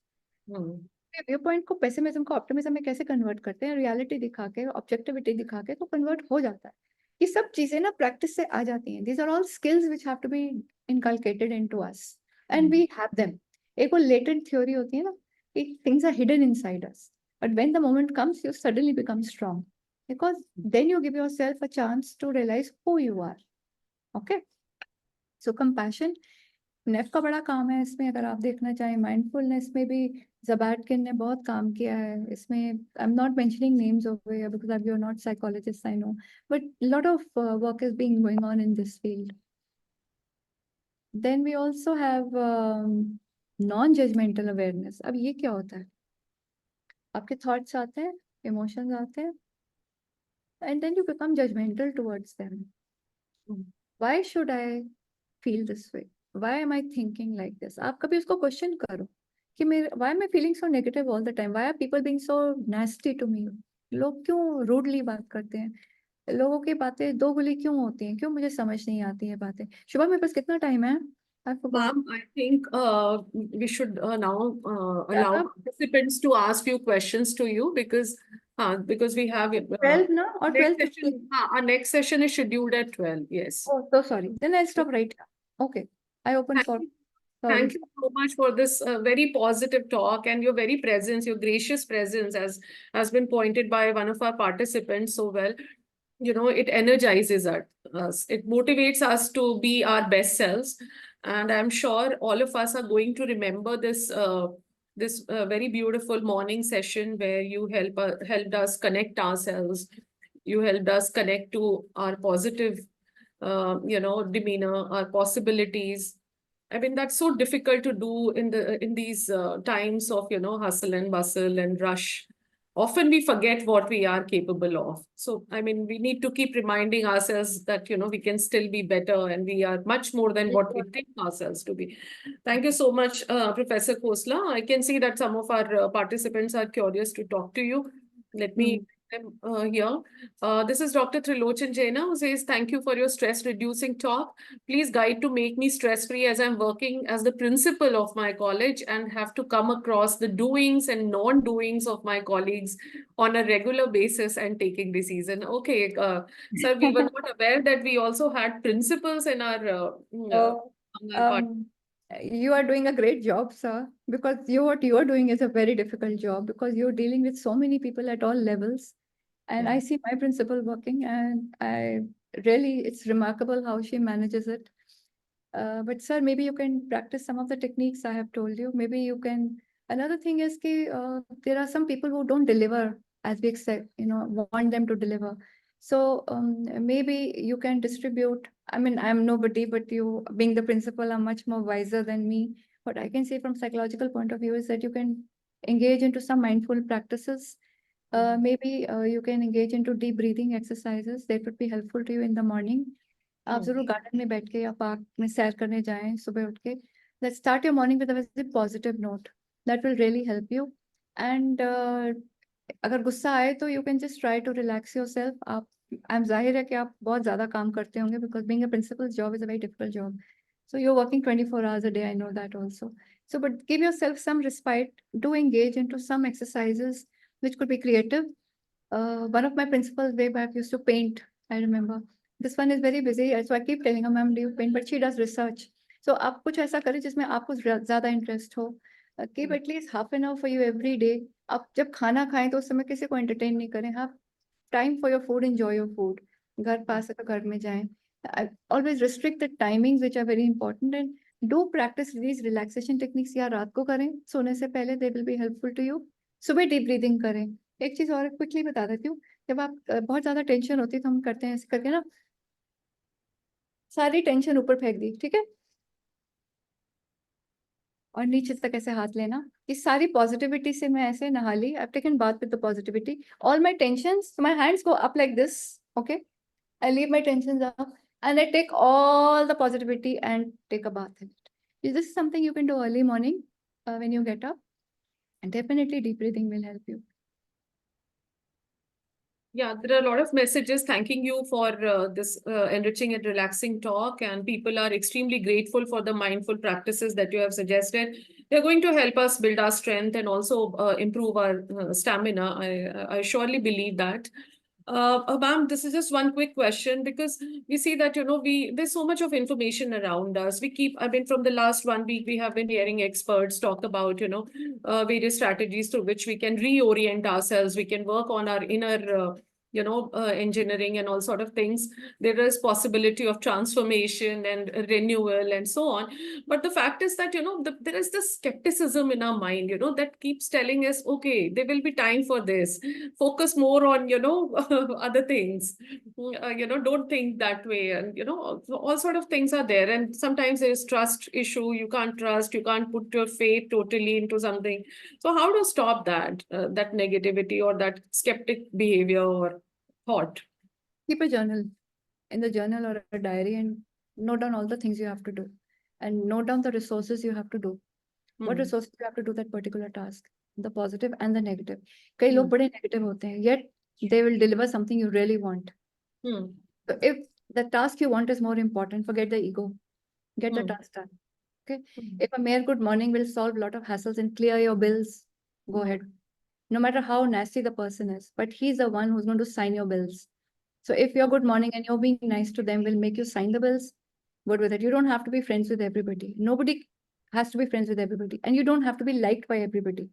View point को पेसिमिज्म को ऑप्टिमिज्म में कैसे कन्वर्ट करते हैं? रियलिटी दिखा के, ऑब्जेक्टिविटी दिखा के तो कन्वर्ट हो जाता है. ये सब चीजें ना प्रैक्टिस से आ जाती हैं. These are all skills which have to be inculcated into us, and we have them. एक वो latent theory होती है ना कि things are hidden inside us, but when the moment comes, you suddenly become strong because then you give yourself a chance to realize who you are. Okay, so compassion नेफ का बड़ा काम है इसमें. अगर आप देखना चाहें माइंडफुलनेस में भी ज़बैटकिन ने बहुत काम किया है इसमें. I am not mentioning names over here because you are not psychologist, I know, but lot of work is being going on in this field. Then we also have non judgmental awareness. अब ये क्या होता है? आपके thoughts आते हैं, emotions आते हैं, and then you become judgmental towards them. Why should I feel this way? Why am I thinking like this? आप कभी उसको क्वेश्चन करो कि मेरे why am I feeling so negative all the time? Why are people being so nasty to me? लोग क्यों rudely बात करते हैं? लोगों की बातें दो गुली क्यों होती हैं? क्यों मुझे समझ नहीं आती है बातें? शुभा, मेरे पास कितना टाइम है? I forgot. Ma'am, I think we should now allow ma'am. participants to ask few questions to you because we have 12 ना और next 12:15. session, our next session is scheduled at 12. Yes. Oh, so sorry. Then I'll stop right here. Okay. I open Thank for. you. Sorry. Thank you so much for this very positive talk and your very presence, your gracious presence, as has been pointed by one of our participants so well. You know, it energizes us. It motivates us to be our best selves. And I'm sure all of us are going to remember this very beautiful morning session where you helped us connect ourselves. You helped us connect to our positive, demeanor, our possibilities. I mean, that's so difficult to do in these times of, hustle and bustle and rush. Often we forget what we are capable of. So, I mean, we need to keep reminding ourselves that, we can still be better and we are much more than what we think ourselves to be. Thank you so much, Professor Khosla. I can see that some of our participants are curious to talk to you. Let me them here. This is Dr. Trilochan Jaina who says, thank you for your stress reducing talk. Please guide to make me stress free as I'm working as the principal of my college and have to come across the doings and non-doings of my colleagues on a regular basis and taking decision. Okay, sir, we were not aware that we also had principals in our, You are doing a great job, sir, because what you are doing is a very difficult job because you're dealing with so many people at all levels. And I see my principal working, and it's remarkable how she manages it. But sir, maybe you can practice some of the techniques I have told you. Maybe you can. Another thing is that there are some people who don't deliver as we expect, want them to deliver. So maybe you can distribute. I mean, I'm nobody, but you, being the principal, are much more wiser than me. What I can say from psychological point of view is that you can engage into some mindful practices. Maybe you can engage into deep breathing exercises that would be helpful to you in the morning. आप जरूर garden में बैठ के या park में सैर करने जाएं सुबह उठ के. Let's start your morning with a very positive note. That will really help you. And अगर गुस्सा आए तो you can just try to relax yourself. I'm जाहिर है कि आप बहुत ज़्यादा काम करते होंगे because being a principal's job is a very difficult job. So you're working 24 hours a day. I know that also. So, but give yourself some respite. Do engage into some exercises which could be creative. One of my principals way back used to paint. I remember. This one is very busy, so I keep telling her, "Ma'am, do you paint?" But she does research. So आप कुछ ऐसा करें जिसमें आपको ज़्यादा interest हो. Keep at least half an hour for you every day. आप जब खाना खाएं तो उस समय किसी को entertain नहीं करें. Have time for your food. Enjoy your food. घर पास है तो घर में जाएं. Always restrict the timings which are very important and do practice these relaxation techniques. या रात को करें सोने से पहले. They will be helpful to you. सुबह deep breathing करें. एक चीज और क्विकली बता देती हूँ. जब आप बहुत ज्यादा टेंशन होती है तो हम करते हैं ऐसे करके ना, सारी टेंशन ऊपर फेंक दी, ठीक है, और नीचे तक ऐसे हाथ लेना. इस सारी पॉजिटिविटी से मैं ऐसे नहा ली. I have taken bath with the positivity. All my tensions, my hands go up like this. Okay, I leave my tensions up and I take all the positivity and take a bath in it. This is something you can do early morning when you get up, and definitely deep breathing will help you. Yeah, there are a lot of messages thanking you for this enriching and relaxing talk, and people are extremely grateful for the mindful practices that you have suggested. They're going to help us build our strength and also improve our stamina. I surely believe that. Ma'am, this is just one quick question because we see that, there's so much of information around us. From the last 1 week, we have been hearing experts talk about, various strategies through which we can reorient ourselves. We can work on our inner, engineering and all sort of things. There is possibility of transformation and renewal and so on. But the fact is that, there is this skepticism in our mind, that keeps telling us, okay, there will be time for this. Focus more on, other things. Don't think that way. And, all sort of things are there. And sometimes there's trust issue. You can't trust, you can't put your faith totally into something. So how to stop that negativity or that skeptic behavior or thought? Keep a journal, in the journal or a diary, and note down all the things you have to do, and note down the resources you have to do. What Hmm. resources you have to do that particular task, the positive and the negative. कई लोग Hmm. बड़े negative होते हैं, yet they will deliver something you really want. Hmm. So if the task you want is more important, forget the ego. Get the Hmm. task done. Okay. Hmm. If a mere good morning will solve a lot of hassles and clear your bills, go Hmm. ahead. No matter how nasty the person is, but he's the one who's going to sign your bills. So if your good morning and you're being nice to them will make you sign the bills, good with it. You don't have to be friends with everybody. Nobody has to be friends with everybody, and you don't have to be liked by everybody.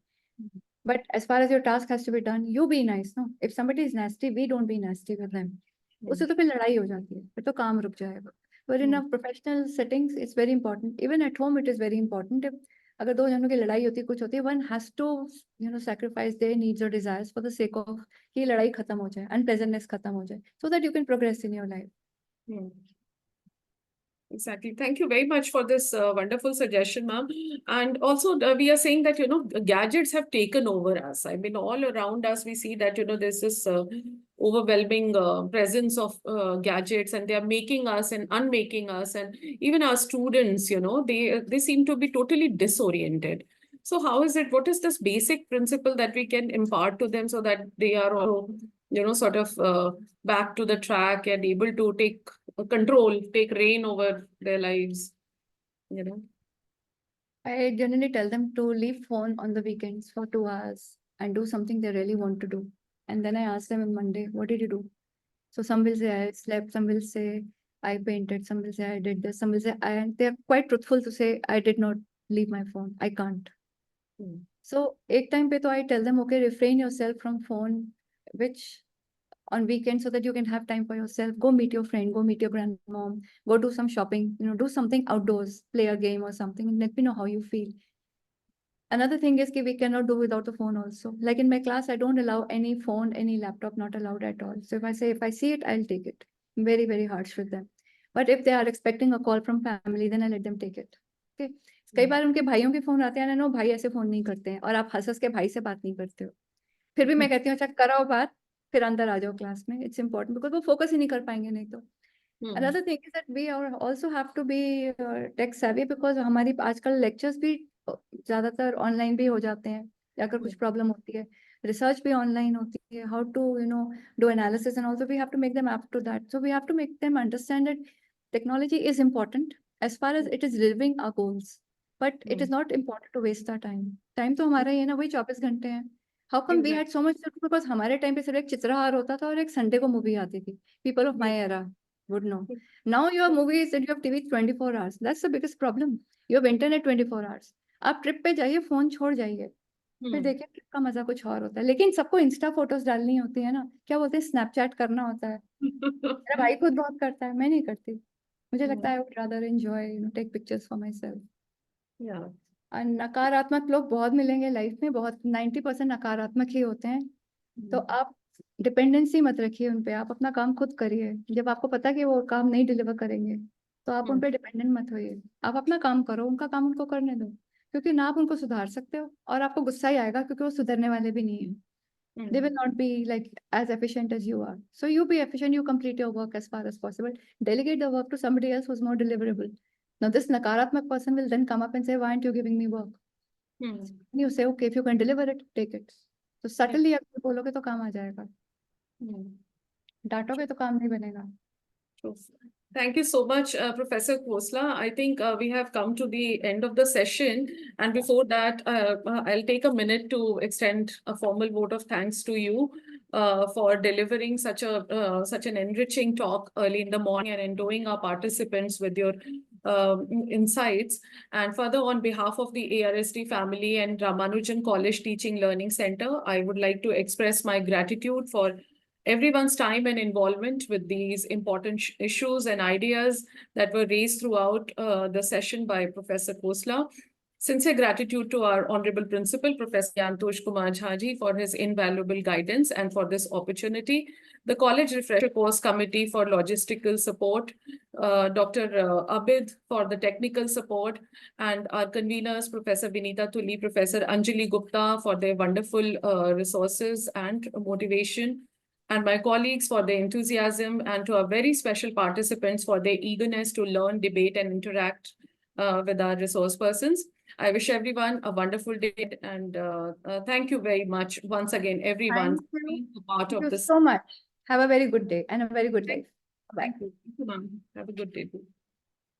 But as far as your task has to be done, you be nice. No, if somebody is nasty, we don't be nasty with them. उससे तो फिर लड़ाई हो जाती है, फिर तो काम रुक जाएगा. But in a professional settings, it's very important. Even at home, it is very important. If अगर दो जनों की लड़ाई होती है, कुछ होती है, one has to, sacrifice their needs or desires for the sake of कि ये लड़ाई खत्म हो जाए, unpleasantness खत्म हो जाए, so that you can progress in your life. Hmm. Exactly. Thank you very much for this wonderful suggestion, ma'am. And also, we are saying that, gadgets have taken over us. I mean, all around us, we see that, there's this overwhelming presence of gadgets, and they are making us and unmaking us. And even our students, they seem to be totally disoriented. So how is it? What is this basic principle that we can impart to them so that they are all, sort of back to the track and able to take control, take reign over their lives, I generally tell them to leave phone on the weekends for 2 hours and do something they really want to do. And then I ask them on Monday, what did you do? So some will say I slept, some will say I painted, some will say I did this, some will say they're quite truthful to say I did not leave my phone. I can't. Hmm. So एक time पे तो I tell them, okay, refrain yourself from phone, which on weekends, so that you can have time for yourself. Go meet your friend, go meet your grandmom, go do some shopping, do something outdoors, play a game or something, and let me know how you feel. Another thing is that we cannot do without the phone also. Like in my class, I don't allow any phone, any laptop, not allowed at all. So if I see it, I'll take it. I'm very, very harsh with them. But if they are expecting a call from family, then I let them take it. Okay. कई बार उनके भाइयों के phone आते हैं ना, भाई ऐसे phone नहीं करते हैं और आप हंस के भाई से बात नहीं करते हो. फिर भी मैं कहती हूँ अच्छा कराओ बात, फिर अंदर आ जाओ क्लास में. It's important because वो फोकस ही नहीं कर पाएंगे नहीं तो. Another thing is that we also have to be tech savvy because हमारी आजकल lectures भी ज़्यादातर online भी हो जाते हैं. अगर कुछ problem होती है, research भी online होती है. How to do analysis, and also we have to make them up to that. So we have to make them understand that technology is important as far as it is delivering our goals, but it is not important to waste our time. Time तो हमारा ही है ना, वही 24 घंटे हैं. How come we had so much to do? Because हमारे time पे सिर्फ एक चित्रहार होता था और एक Sunday को movie आती थी. People of my era would know. Now your movies and you have TV 24 hours. That's the biggest problem. You have internet 24 hours. आप ट्रिप पे जाइए, फोन छोड़ जाइए, फिर देखिए ट्रिप का मजा कुछ और होता है. लेकिन सबको इंस्टा फोटोज डालनी होती है ना, क्या बोलते हैं, स्नैपचैट करना होता है. मेरा भाई खुद बहुत करता है, मैं नहीं करती. मुझे लगता है I would rather enjoy, take pictures for myself. और नकारात्मक लोग बहुत मिलेंगे लाइफ में, बहुत 90% नकारात्मक ही होते हैं. तो आप डिपेंडेंसी मत रखिए उन पे, आप अपना काम खुद करिए. जब आपको पता कि वो काम नहीं डिलीवर करेंगे तो आप उन पे डिपेंडेंट मत होइए. आप अपना काम करो, उनका काम उनको करने दो, क्योंकि ना आप उनको सुधार सकते हो और आपको गुस्सा ही आएगा क्योंकि वो सुधरने वाले भी नहीं है. They will not be like as efficient as you are. So you be efficient, you complete your work as far as possible. Delegate the work to somebody else who's more deliverable. Now this nakaratmak person will then come up and say, why aren't you giving me work? You say, okay, if you can deliver it, take it. So subtly अगर बोलोगे तो काम आ जाएगा. डांटोगे तो काम नहीं बनेगा. Thank you so much, Professor Khosla. I think we have come to the end of the session. And before that, I'll take a minute to extend a formal vote of thanks to you for delivering such an enriching talk early in the morning and endowing our participants with your insights. And further, on behalf of the ARSD family and Ramanujan College Teaching Learning Center, I would like to express my gratitude for everyone's time and involvement with these important issues and ideas that were raised throughout the session by Professor Khosla. Sincere gratitude to our Honorable Principal, Professor Yantosh Kumar Jhaji, for his invaluable guidance and for this opportunity. The College Refresher Course Committee for logistical support, Dr. Abid for the technical support, and our conveners, Professor Vinita Tuli, Professor Anjali Gupta, for their wonderful resources and motivation, and my colleagues for their enthusiasm, and to our very special participants for their eagerness to learn, debate, and interact with our resource persons. I wish everyone a wonderful day, and thank you very much once again, everyone, Thank for you. being a part Thank of you this. so much. Have a very good day and a very good life. Bye. Thank you. Thank you, ma'am. Have a good day too.